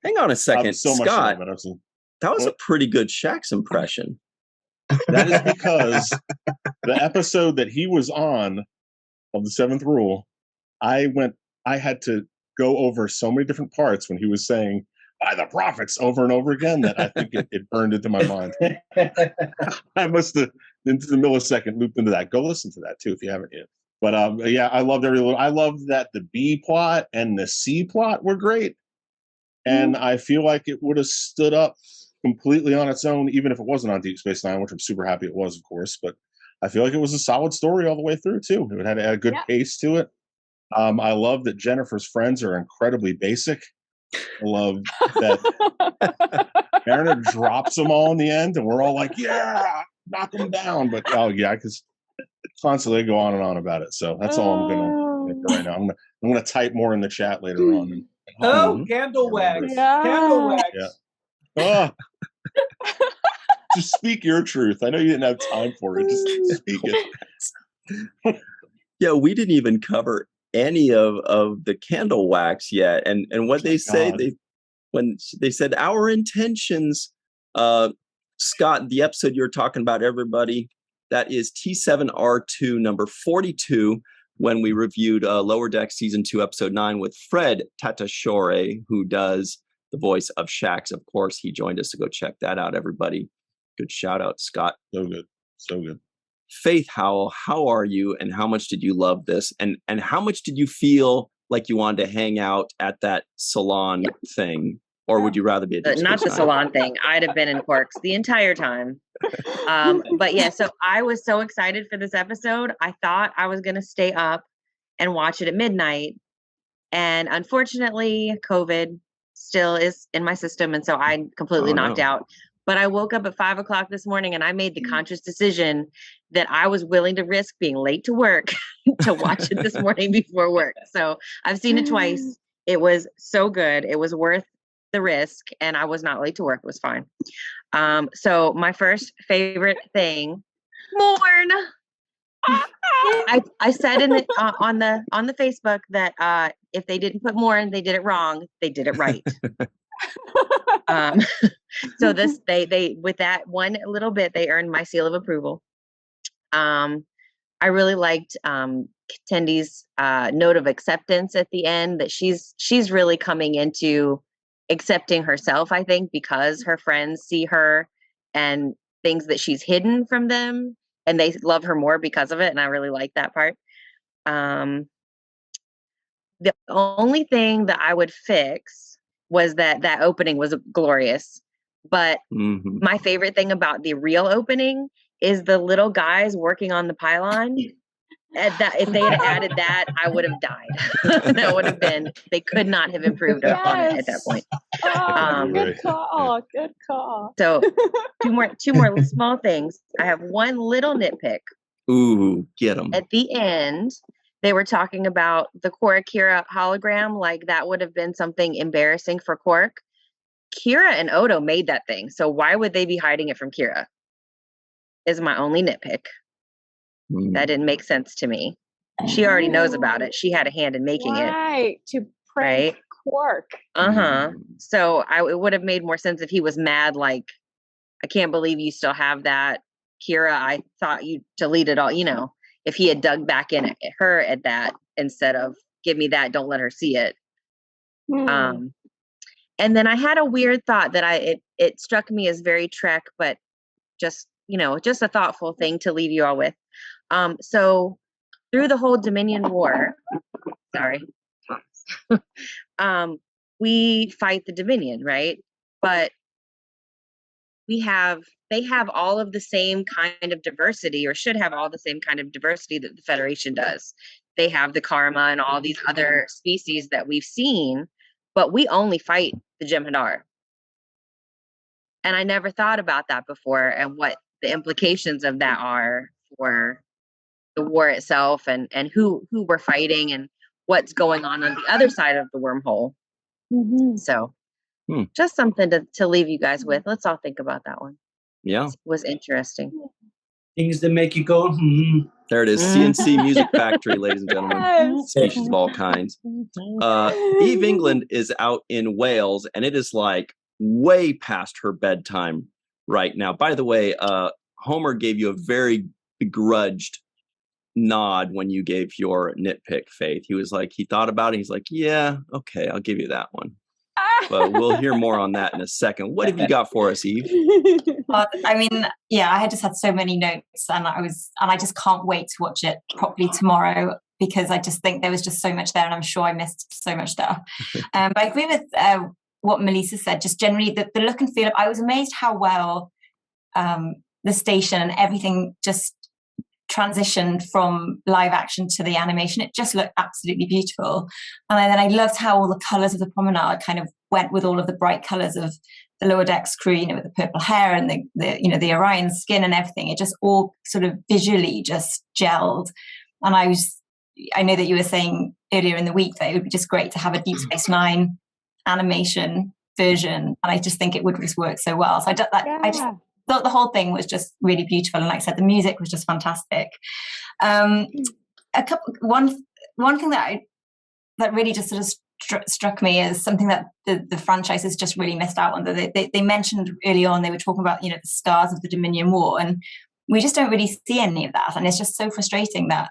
Hang on a second. So Scott, much that was a pretty good Shax impression. That is because the episode that he was on of the Seventh Rule, I had to go over so many different parts when he was saying, by the prophets, over and over again, that I think it burned into my mind. I must have, into the millisecond, looped into that. Go listen to that, too, if you haven't yet. But yeah, I loved every little. I loved that the B plot and the C plot were great. And I feel like it would have stood up completely on its own, even if it wasn't on Deep Space Nine, which I'm super happy it was, of course. But I feel like it was a solid story all the way through, too. It had a good pace to it. I love that Jennifer's friends are incredibly basic. I love that Mariner drops them all in the end, and we're all like, yeah, knock them down. But, because constantly go on and on about it. So that's all I'm going to do right now. I'm going to type more in the chat later on. Candle wax. Yeah. Candle wax. Yeah. Just speak your truth. I know you didn't have time for it. Just speak it. Yeah, we didn't even cover any of the candle wax yet. And what they say, when they said our intentions, Scott, the episode you're talking about, everybody, that is T7R2 number 42, when we reviewed Lower Deck Season 2, Episode 9 with Fred Tatashore, who does the voice of Shax. Of course, he joined us, to go check that out, everybody. Good shout out, Scott. So good. So good. Faith Howell, how are you, and how much did you love this? And how much did you feel like you wanted to hang out at that salon thing? Or would you rather be at not the salon thing? I'd have been in Quarks the entire time. But yeah, so I was so excited for this episode. I thought I was going to stay up and watch it at midnight. And unfortunately, COVID still is in my system. And so I completely knocked out. But I woke up at 5 o'clock this morning, and I made the conscious decision that I was willing to risk being late to work to watch it this morning before work. So I've seen it twice. It was so good. It was worth the risk, and I was not late to work. It was fine. So my first favorite thing, mourn. I said in the on the Facebook that if they didn't put mourn, they did it wrong. They did it right. So this they with that one little bit, they earned my seal of approval. I really liked Tendy's note of acceptance at the end, that she's really coming into accepting herself, I think, because her friends see her and things that she's hidden from them, and they love her more because of it. And I really like that part. The only thing that I would fix was that opening was glorious. But my favorite thing about the real opening is the little guys working on the pylon. If they had added that, I would have died. That would have been, they could not have improved on it at that point. Good call. Good call. So two more small things. I have one little nitpick. Ooh, get them. At the end, they were talking about the Quark Kira hologram, like that would have been something embarrassing for Quark. Kira and Odo made that thing, so why would they be hiding it from Kira? Is my only nitpick. That didn't make sense to me. She already knows about it. She had a hand in making it. Right, to prank Quark. So it would have made more sense if he was mad, like, I can't believe you still have that. Kira, I thought you deleted all, if he had dug back in at her at that instead of give me that, don't let her see it. And then I had a weird thought that it struck me as very Trek, but just a thoughtful thing to leave you all with. So through the whole Dominion War, we fight the Dominion, right? But they have all of the same kind of diversity, or should have all the same kind of diversity that the Federation does. They have the Karma and all these other species that we've seen, but we only fight the Jem'Hadar. And I never thought about that before, and what the implications of that are for the war itself, and who we're fighting, and what's going on the other side of the wormhole. So just something to leave you guys with. Let's all think about that one. Yeah. It was interesting. Things that make you go, There it is. CNC Music Factory, ladies and gentlemen. Species of all kinds. Eve England is out in Wales, and it is like way past her bedtime right now. By the way, Homer gave you a very begrudged nod when you gave your nitpick, Faith. He was like, he thought about it. He's like, yeah, okay, I'll give you that one. But we'll hear more on that in a second. What have you got for us, Eve? I mean, I had just had so many notes, and I just can't wait to watch it properly tomorrow, because I just think there was just so much there, and I'm sure I missed so much stuff. But I agree with what Malissa said. Just generally, the look and feel. I was amazed how well the station and everything just transitioned from live action to the animation. It just looked absolutely beautiful. And then I loved how all the colours of the promenade kind of went with all of the bright colours of the lower decks crew, with the purple hair and the Orion skin and everything. It just all sort of visually just gelled. And I know that you were saying earlier in the week that it would be just great to have a Deep Space Nine animation version. And I just think it would just work so well. So I just thought the whole thing was just really beautiful, and like I said, the music was just fantastic. One thing that really just sort of struck me as something that the franchise has just really missed out on. That they mentioned early on, they were talking about the scars of the Dominion War, and we just don't really see any of that, and it's just so frustrating that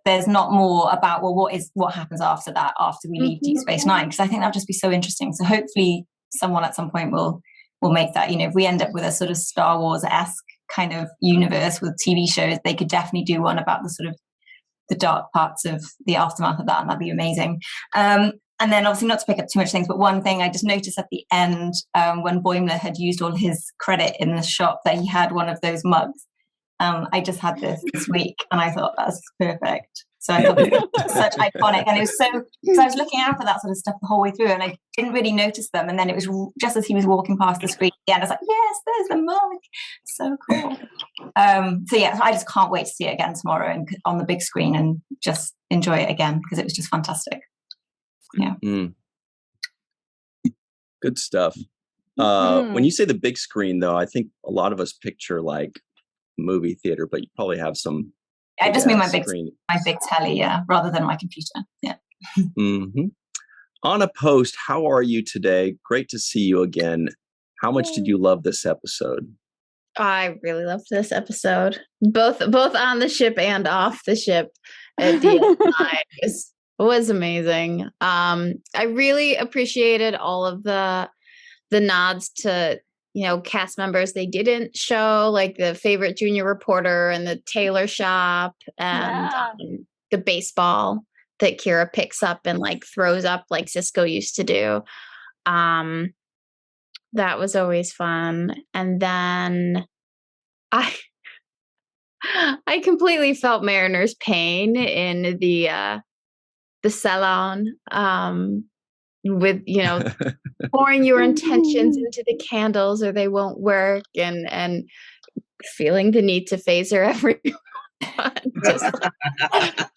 there's not more about what happens after that, after we leave Deep Space Nine, because I think that'll just be so interesting. So hopefully someone at some point will make that. If we end up with a sort of Star Wars-esque kind of universe with TV shows, they could definitely do one about the sort of the dark parts of the aftermath of that, and that'd be amazing. And then obviously, not to pick up too much things, but one thing I just noticed at the end, when Boimler had used all his credit in the shop, that he had one of those mugs. I just had this week, and I thought that's perfect. So I thought it was such iconic, and it was so I was looking out for that sort of stuff the whole way through, and I didn't really notice them. And then it was just as he was walking past the screen, and I was like, "Yes, there's the mug." So cool. So I just can't wait to see it again tomorrow and on the big screen, and just enjoy it again, because it was just fantastic. Yeah. Good stuff. When you say the big screen, though, I think a lot of us picture like movie theater, but you probably have some. I just mean my big telly, rather than my computer. Yeah. Mm-hmm. Anna Post, how are you today? Great to see you again. How much did you love this episode? I really loved this episode, both on the ship and off the ship. At DS9 was amazing. I really appreciated all of the nods to, cast members they didn't show, like the favorite junior reporter and the tailor shop and the baseball that Kira picks up and like throws up like Sisko used to do. That was always fun. And then I completely felt Mariner's pain in the salon, with pouring your intentions into the candles or they won't work, and feeling the need to phaser everyone.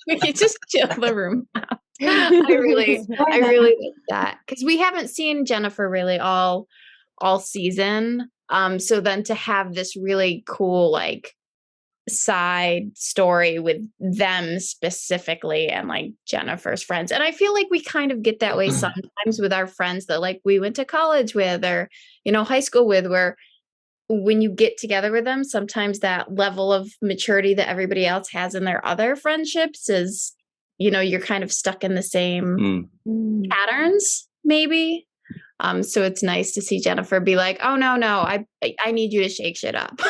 We could just chill the room out. I really like that, because we haven't seen Jennifer really all season. So then to have this really cool like side story with them specifically and like Jennifer's friends, and I feel like we kind of get that way sometimes with our friends that like we went to college with or high school with, where when you get together with them, sometimes that level of maturity that everybody else has in their other friendships is, you're kind of stuck in the same patterns maybe. So it's nice to see Jennifer be like, oh no, I need you to shake shit up.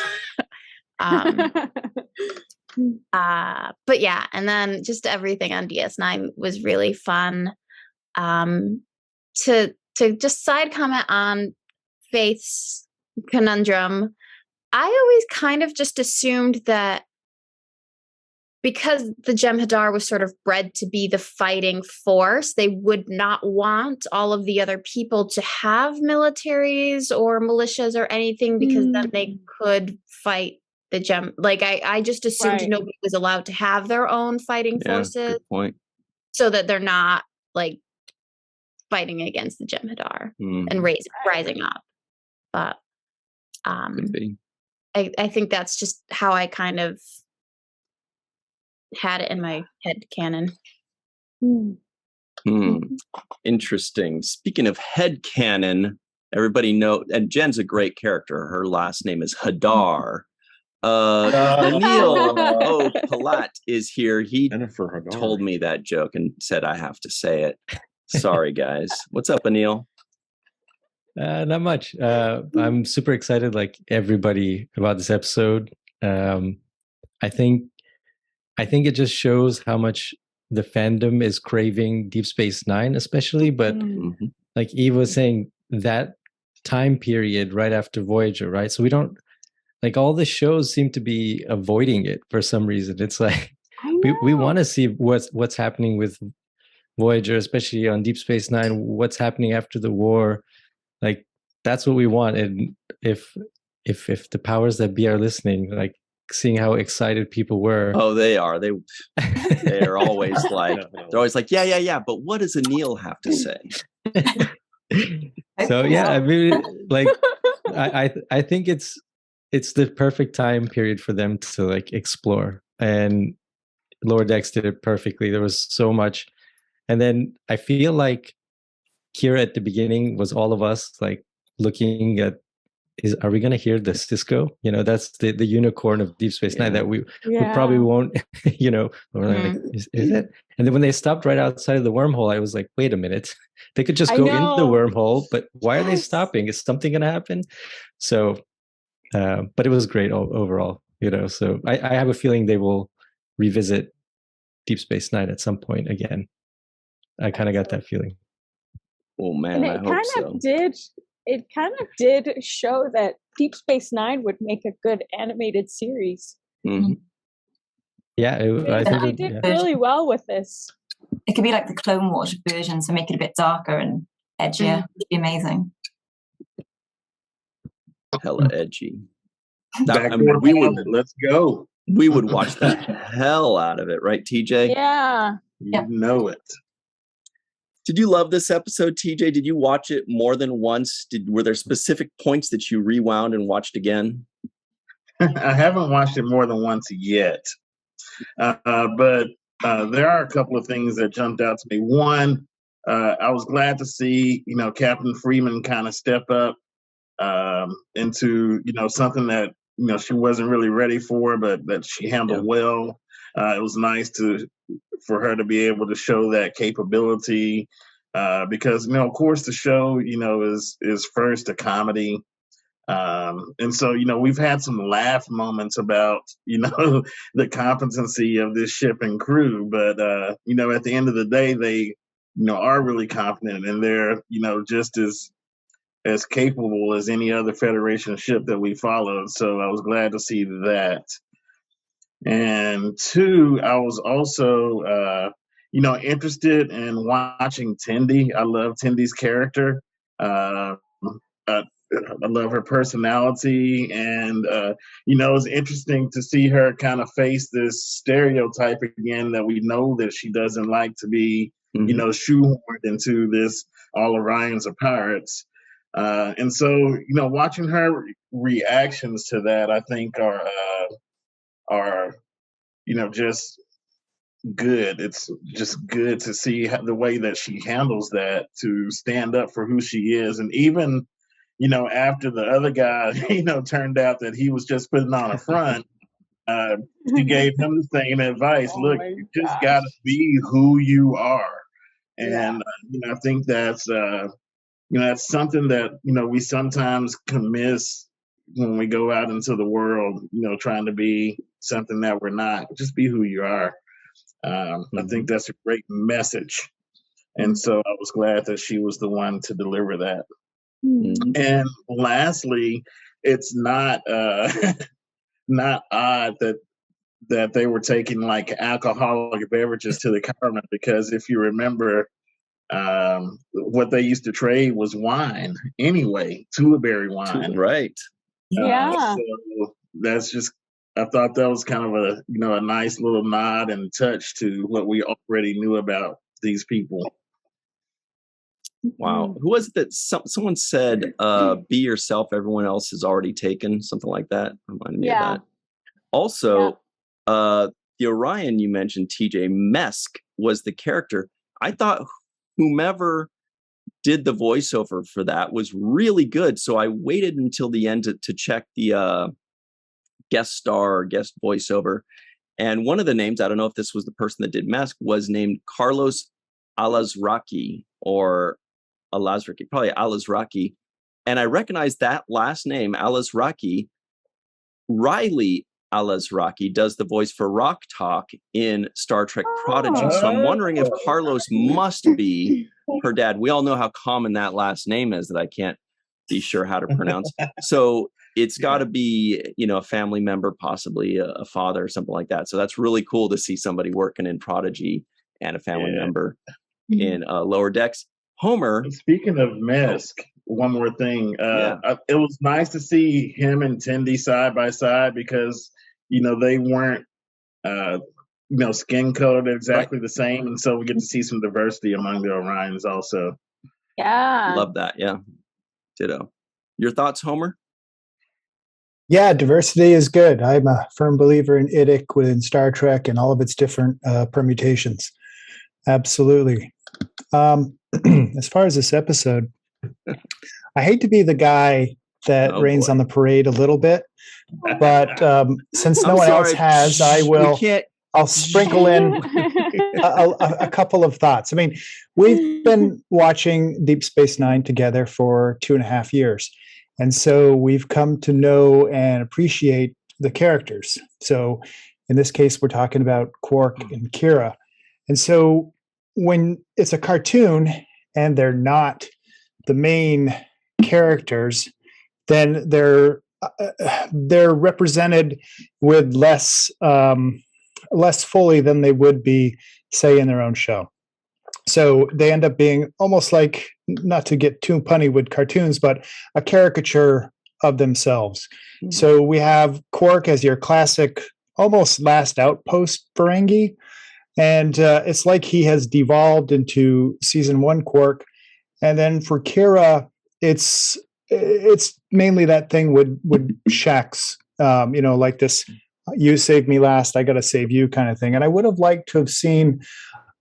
But yeah, and then just everything on DS9 was really fun. To just side comment on Faith's conundrum, I always kind of just assumed that because the Jem'Hadar was sort of bred to be the fighting force, they would not want all of the other people to have militaries or militias or anything, because then they could fight the Gem. Like I just assumed nobody was allowed to have their own fighting forces. Good point. So that they're not like fighting against the Jem'Hadar and rising up. But could be. I think that's just how I kind of had it in my head canon. Interesting. Speaking of head canon, everybody know, and Jen's a great character. Her last name is Hadar. Anil Palat is here. He told me that joke and said I have to say it. Sorry, guys. What's up, Anil? Not much. I'm super excited, like everybody, about this episode. I think it just shows how much the fandom is craving Deep Space Nine, especially. But like Eve was saying, that time period right after Voyager, right? So we don't, like, all the shows seem to be avoiding it for some reason. It's like we want to see what's happening with Voyager, especially on Deep Space Nine. What's happening after the war? Like, that's what we want. And if the powers that be are listening, like, seeing how excited people were. Oh, they are. They are always like, they're always like, yeah. But what does Anil have to say? So yeah, I mean, like, I think it's the perfect time period for them to like explore, and Lower Decks did it perfectly. There was so much, and then I feel like Kira at the beginning was all of us like looking at, are we going to hear the Sisko? That's the unicorn of Deep Space Nine that we probably won't, we're like, is it? And then when they stopped right outside of the wormhole, I was like, wait a minute, they could just go into the wormhole, but why are they stopping? Is something going to happen? So, but it was great overall, so I have a feeling they will revisit Deep Space Nine at some point again. I kind of got that feeling. Oh man, I hope so. It kind of did show that Deep Space Nine would make a good animated series. Mm-hmm. Yeah, I think they did really well with this. It could be like the Clone Wars version, so make it a bit darker and edgier. It'd be amazing. Hella edgy. Let's go. We would watch the hell out of it, right, TJ? Yeah. You know it. Did you love this episode, TJ? Did you watch it more than once? Were there specific points that you rewound and watched again? I haven't watched it more than once yet, but there are a couple of things that jumped out to me. One, I was glad to see, Captain Freeman kind of step up into, something that, she wasn't really ready for, but that she handled well. It was nice for her to be able to show that capability because, of course, the show, is first a comedy. And so, we've had some laugh moments about, the competency of this ship and crew. But, at the end of the day, they, are really competent and they're, just as capable as any other Federation ship that we followed. So I was glad to see that. And two, I was also, interested in watching Tendi. I love Tendi's character. I love her personality. And, it's interesting to see her kind of face this stereotype again that we know that she doesn't like to be, shoehorned into this all Orions are pirates. And so, watching her reactions to that, I think are just good. It's just good to see the way that she handles that, to stand up for who she is. And even, after the other guy, turned out that he was just putting on a front, she gave him the same advice. Look, you just got to be who you are. And, I think that's, that's something that, we sometimes can miss when we go out into the world, trying to be something that we're not. Just be who you are. I think that's a great message. And so I was glad that she was the one to deliver that. Mm-hmm. And lastly, it's not not odd that they were taking like alcoholic beverages to the Carmen, because if you remember, what they used to trade was wine anyway, Tuaberry wine. Right. Yeah. So that's just, I thought that was kind of a, a nice little nod and touch to what we already knew about these people. Wow. Who was it that someone said, be yourself, everyone else is already taken, something like that? Reminded me of that. Also, the Orion you mentioned, TJ, Mesk was the character. I thought whomever did the voiceover for that was really good. So I waited until the end to check the guest star or guest voiceover. And one of the names, I don't know if this was the person that did Mesk, was named Carlos Alazraqui or Alazraqui, probably Alazraqui. And I recognized that last name, Alazraqui. Riley Alazraqui does the voice for Rock Talk in Star Trek Prodigy. So I'm wondering if Carlos must be her dad. We all know how common that last name is that I can't be sure how to pronounce. So it's got to be, a family member, possibly a father or something like that. So that's really cool to see somebody working in Prodigy and a family member in Lower Decks. Homer. Speaking of Mesk, one more thing. It was nice to see him and Tendi side by side because, they weren't, skin colored exactly the same. And so we get to see some diversity among the Orions also. Yeah. Love that. Yeah. Ditto. Your thoughts, Homer? Yeah, diversity is good. I'm a firm believer in IDIC within Star Trek and all of its different permutations. Absolutely. As far as this episode, I hate to be the guy that rains on the parade a little bit, but since no one else has, I will. I'll sprinkle in a couple of thoughts. I mean, we've been watching Deep Space Nine together for 2.5 years, and so we've come to know and appreciate the characters. So, in this case, we're talking about Quark and Kira, and so when it's a cartoon and they're not the main characters, then they're represented with less fully than they would be, say, in their own show. So they end up being almost like, not to get too punny with cartoons, but a caricature of themselves. Mm-hmm. So we have Quark as your classic, almost last outpost Ferengi. And it's like he has devolved into season 1 Quark. And then for Kira, it's mainly that thing with Shax, like this, you saved me last, I got to save you kind of thing. And I would have liked to have seen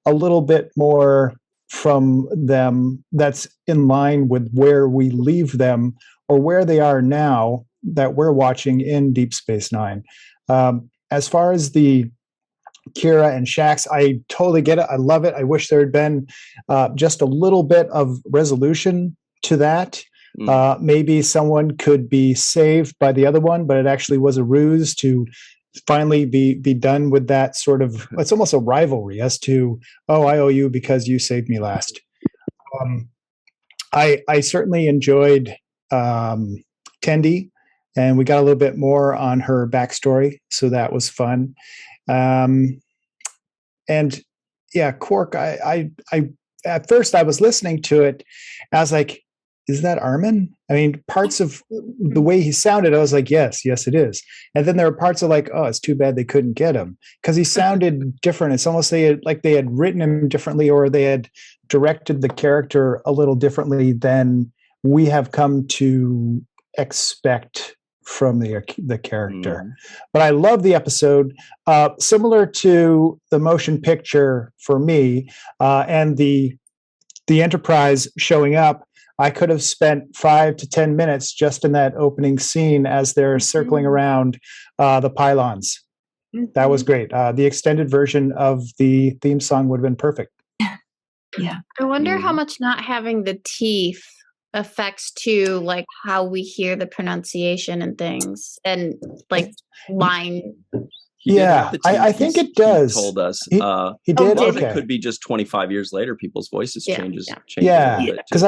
a little bit more from them that's in line with where we leave them or where they are now that we're watching in Deep Space Nine. As far as the Kira and Shax, I totally get it. I love it. I wish there had been just a little bit of resolution to that. Maybe someone could be saved by the other one, but it actually was a ruse to finally be done with that sort of, it's almost a rivalry as to, oh, I owe you because you saved me last. I certainly enjoyed Tendi, and we got a little bit more on her backstory, so that was fun. And yeah, Quark, I at first I was listening to it, I was like, is that ARMIN? I mean, parts of the way he sounded, I was like, yes, it is. And then there were parts of like, oh, it's too bad they couldn't get him because he sounded different. It's almost they had written him differently, or they had directed the character a little differently than we have come to expect from the character. But I love the episode. Similar to the motion picture for me, and the Enterprise showing up, I could have spent 5 to 10 minutes just in that opening scene as they're circling around the pylons. That was great. The extended version of the theme song would have been perfect. Yeah. I wonder how much not having the teeth affects too, like how we hear the pronunciation and things, and like line. Yeah, I think it does. He told us. He did. Okay. It could be just 25 years later, people's voices changes. Yeah, because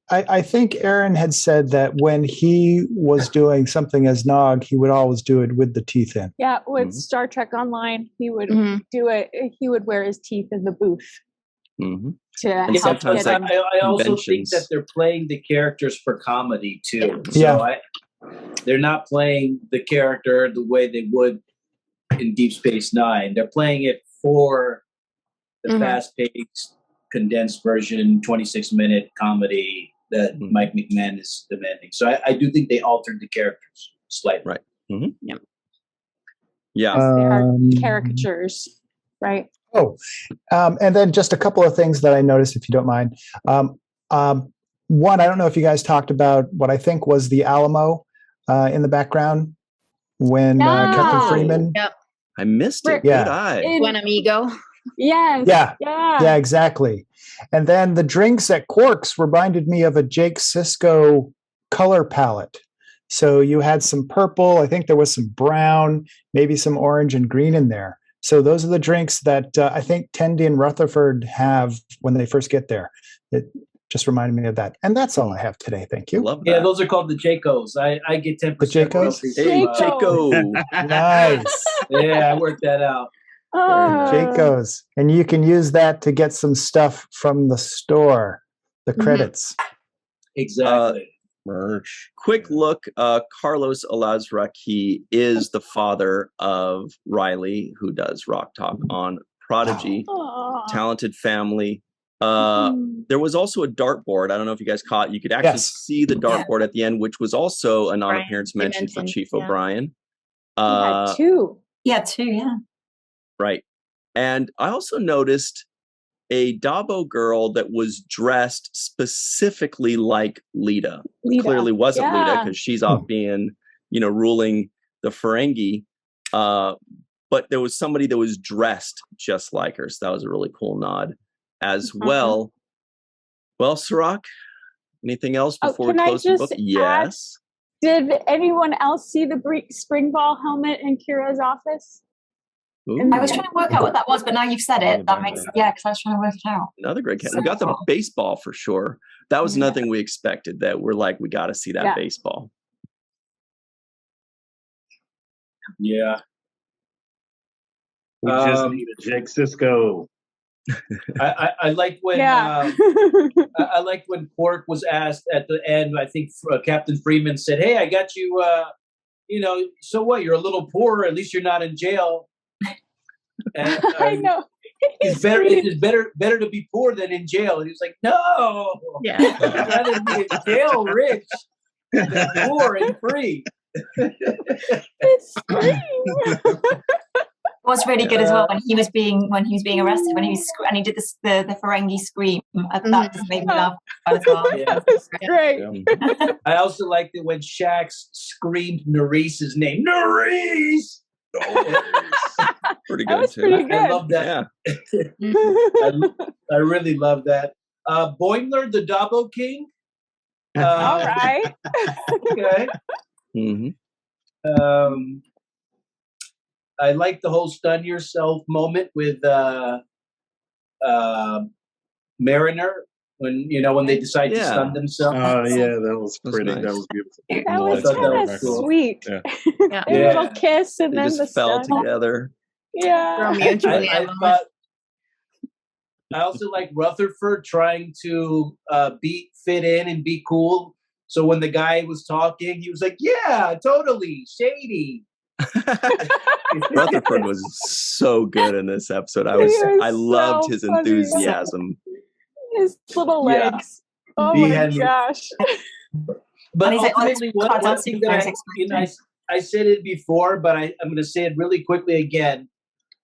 I think Aaron had said that when he was doing something as Nog, he would always do it with the teeth in. Yeah, with Star Trek Online, he would do it. He would wear his teeth in the booth. And sometimes I also think that they're playing the characters for comedy too. So they're not playing the character the way they would in Deep Space Nine. They're playing it for the fast-paced, condensed version, 26-minute comedy that Mike McMahon is demanding. So I do think they altered the characters slightly. Right. Yep. Yeah. They are caricatures, right? Oh, and then just a couple of things that I noticed, if you don't mind. One, I don't know if you guys talked about what I think was the Alamo in the background when Captain Freeman. Yep. I missed it. Yeah. Good eye. Buen amigo. Yes. Yeah, exactly. And then the drinks at Quark's reminded me of a Jake Sisko color palette. So you had some purple, I think there was some brown, maybe some orange and green in there. So those are the drinks that I think Tendi and Rutherford have when they first get there. It just reminded me of that. And that's all I have today. Thank you. Love that. Yeah, those are called the Jacos. I get 10%. The Jacos? Hey, Jaco. Nice. Yeah, I worked that out. Jacos. And you can use that to get some stuff from the store, the credits. Exactly. Merch. Quick look, Carlos Alazraqui is the father of Riley, who does Rock Talk on Prodigy. Talented family. There was also a dartboard. I don't know if you guys caught. You could actually see the dartboard at the end, which was also a non-appearance mention for Chief O'Brien. Two. Yeah, two. Yeah. Right. And I also noticed a Dabo girl that was dressed specifically like Lita. Clearly wasn't Lita because she's off being, ruling the Ferengi. But there was somebody that was dressed just like her. So that was a really cool nod as well. Well, Cirroc, anything else before we close the book? Yes. Did anyone else see the spring ball helmet in Kira's office? I was trying to work out what that was, but now you've said it. That makes because I was trying to work it out. Another great cat. We got the baseball for sure. That was another thing we expected. That we're like, we got to see that baseball. Yeah. We just need a Jake Sisko. I like when I like when Quark was asked at the end. I think Captain Freeman said, "Hey, I got you. So what? You're a little poorer. At least you're not in jail." And, I know. it's better to be poor than in jail. And he's like, no, Yeah. I'd rather be in jail rich than poor and free. It's What's really good as well when he was being arrested, when he did the Ferengi scream. That just made me laugh as well. Yeah. great. I also liked it when Shax screamed Nerese's name. Nerese! Pretty That good was too. pretty good. I love that. Yeah. I really love that. Boimler, the Dabo King. All right. Okay. Mm-hmm. I like the whole stun yourself moment with Mariner when they decide to stun themselves. Oh yeah, that was pretty. Nice. That was beautiful. That was I thought that kind was of cool. sweet. Yeah. A little kiss and They then just the fell stun. together. Yeah. Romeo and Juliet. I also like Rutherford trying to fit in and be cool. So when the guy was talking, he was like, "Yeah, totally shady." Rutherford was so good in this episode. I loved his funny. enthusiasm. His little Yeah. legs. Oh He my had- gosh. But And he's like, ultimately, one thing that I said it before, but I'm going to say it really quickly again.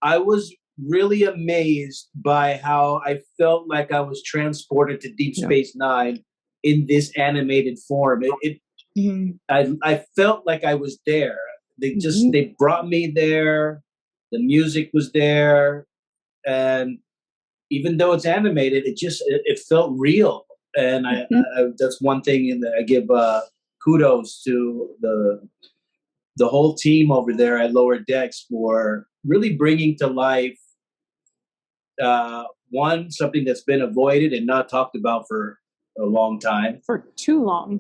I was really amazed by how I felt like I was transported to Deep Space Nine in this animated form. I felt like I was there. They brought me there. The music was there, and even though it's animated, it felt real. And I that's one thing that I give kudos to the whole team over there at Lower Decks for really bringing to life something that's been avoided and not talked about for a long time. For too long.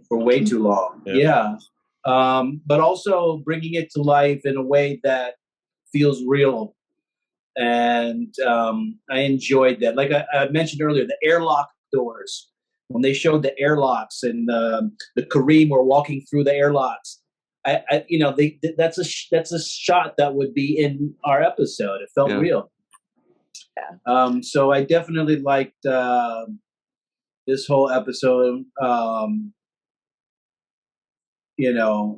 For way too long. Yeah. But also bringing it to life in a way that feels real. And I enjoyed that. Like I mentioned earlier, the airlock doors. When they showed the airlocks and the Kareem were walking through the airlocks, that's a shot that would be in our episode. It felt real. Yeah. So I definitely liked this whole episode.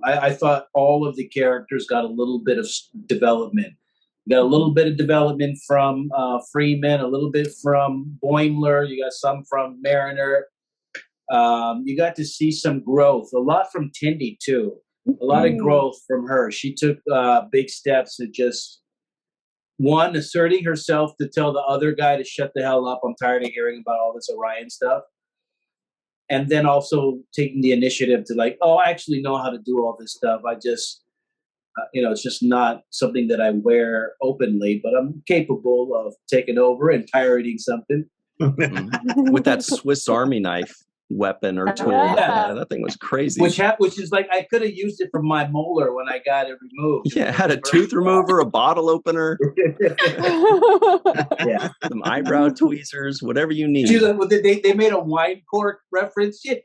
I thought all of the characters got a little bit of development. You got a little bit of development from Freeman, a little bit from Boimler. You got some from Mariner. You got to see some growth, a lot from Tindy too. A lot of growth from her. She took big steps to just asserting herself to tell the other guy to shut the hell up. I'm tired of hearing about all this Orion stuff. And then also taking the initiative to I actually know how to do all this stuff. I just, it's just not something that I wear openly, but I'm capable of taking over and pirating something. With that Swiss Army knife weapon or tool. Yeah, that thing was crazy. Which is I could have used it for my molar when I got it removed. Yeah, it had a tooth remover, a bottle opener, some eyebrow tweezers, whatever you need. They made a wine cork reference. She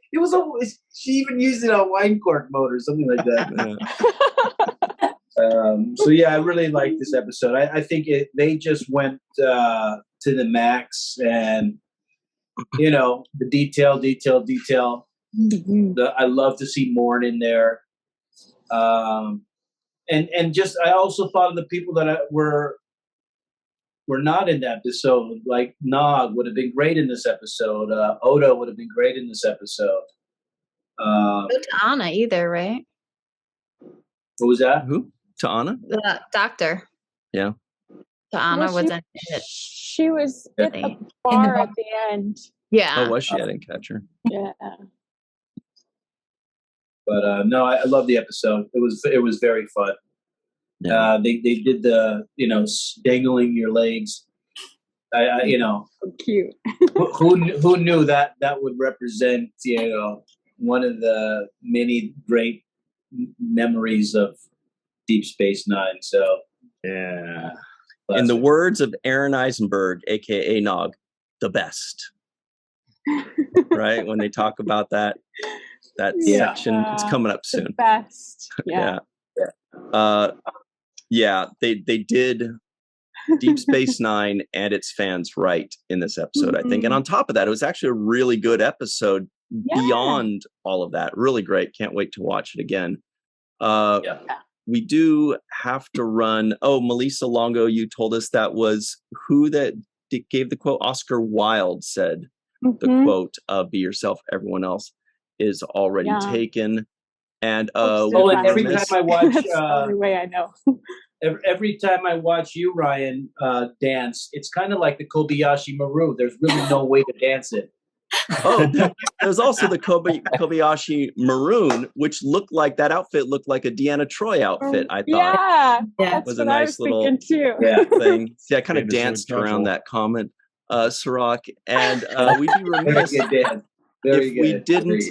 even used it on wine cork motor, something like that. I really liked this episode. I think they just went to the max, and the detail. I love to see Morn in there, and just I also thought of the people that were not in that episode. Like Nog would have been great in this episode. Odo would have been great in this episode. No Ta'ana either, right? What was that? Who? Ta'ana? The doctor. Yeah. Ta'ana wasn't in it. She was at the bar at the end. Yeah. Oh, was she? I didn't catch her. Yeah. But no, I love the episode. It was very fun. Yeah. They did the dangling your legs. Cute. who knew that would represent one of the many great memories of Deep Space Nine. So yeah. In the words of Aaron Eisenberg, aka Nog, the best. Right? When they talk about that section, it's coming up soon. The best. Yeah. They did Deep Space Nine and its fans right in this episode, I think. And on top of that, it was actually a really good episode beyond all of that. Really great. Can't wait to watch it again. We do have to run. Oh, Malissa Longo, you told us that was who that gave the quote. Oscar Wilde said the quote, be yourself, everyone else is already taken. And every time I watch that's the only way I know. Every time I watch you, Ryan, dance, it's kind of like the Kobayashi Maru. There's really no way to dance it. Oh, there's also the Kobayashi Maroon, which looked like that outfit looked like a Deanna Troy outfit. I thought that's was what a nice I was little thinking too. thing. See, I kind of danced around that comment, Cirroc, and we'd be remiss if we didn't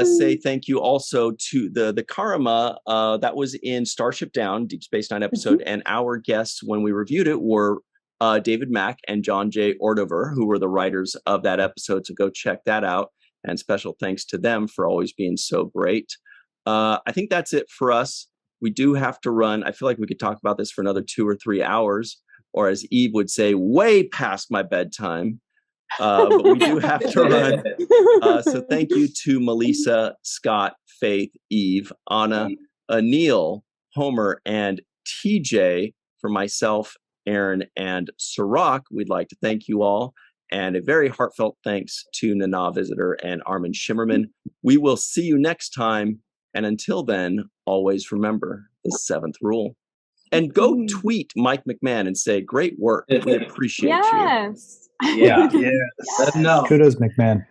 say thank you also to the Karma that was in Starship Down, Deep Space Nine episode, and our guests when we reviewed it were David Mack and John J. Ordover, who were the writers of that episode. So go check that out. And special thanks to them for always being so great. I think that's it for us. We do have to run. I feel like we could talk about this for another 2 or 3 hours, or as Eve would say, way past my bedtime. But we do have to run. So thank you to Melissa, Scott, Faith, Eve, Anna, Neil, Homer, and TJ. For myself, Aaron, and Cirroc, we'd like to thank you all. And a very heartfelt thanks to Nana Visitor and Armin Shimmerman. We will see you next time. And until then, always remember the 7th rule. And go tweet Mike McMahon and say, great work. We appreciate you. Yeah. Let him know. Kudos, McMahon.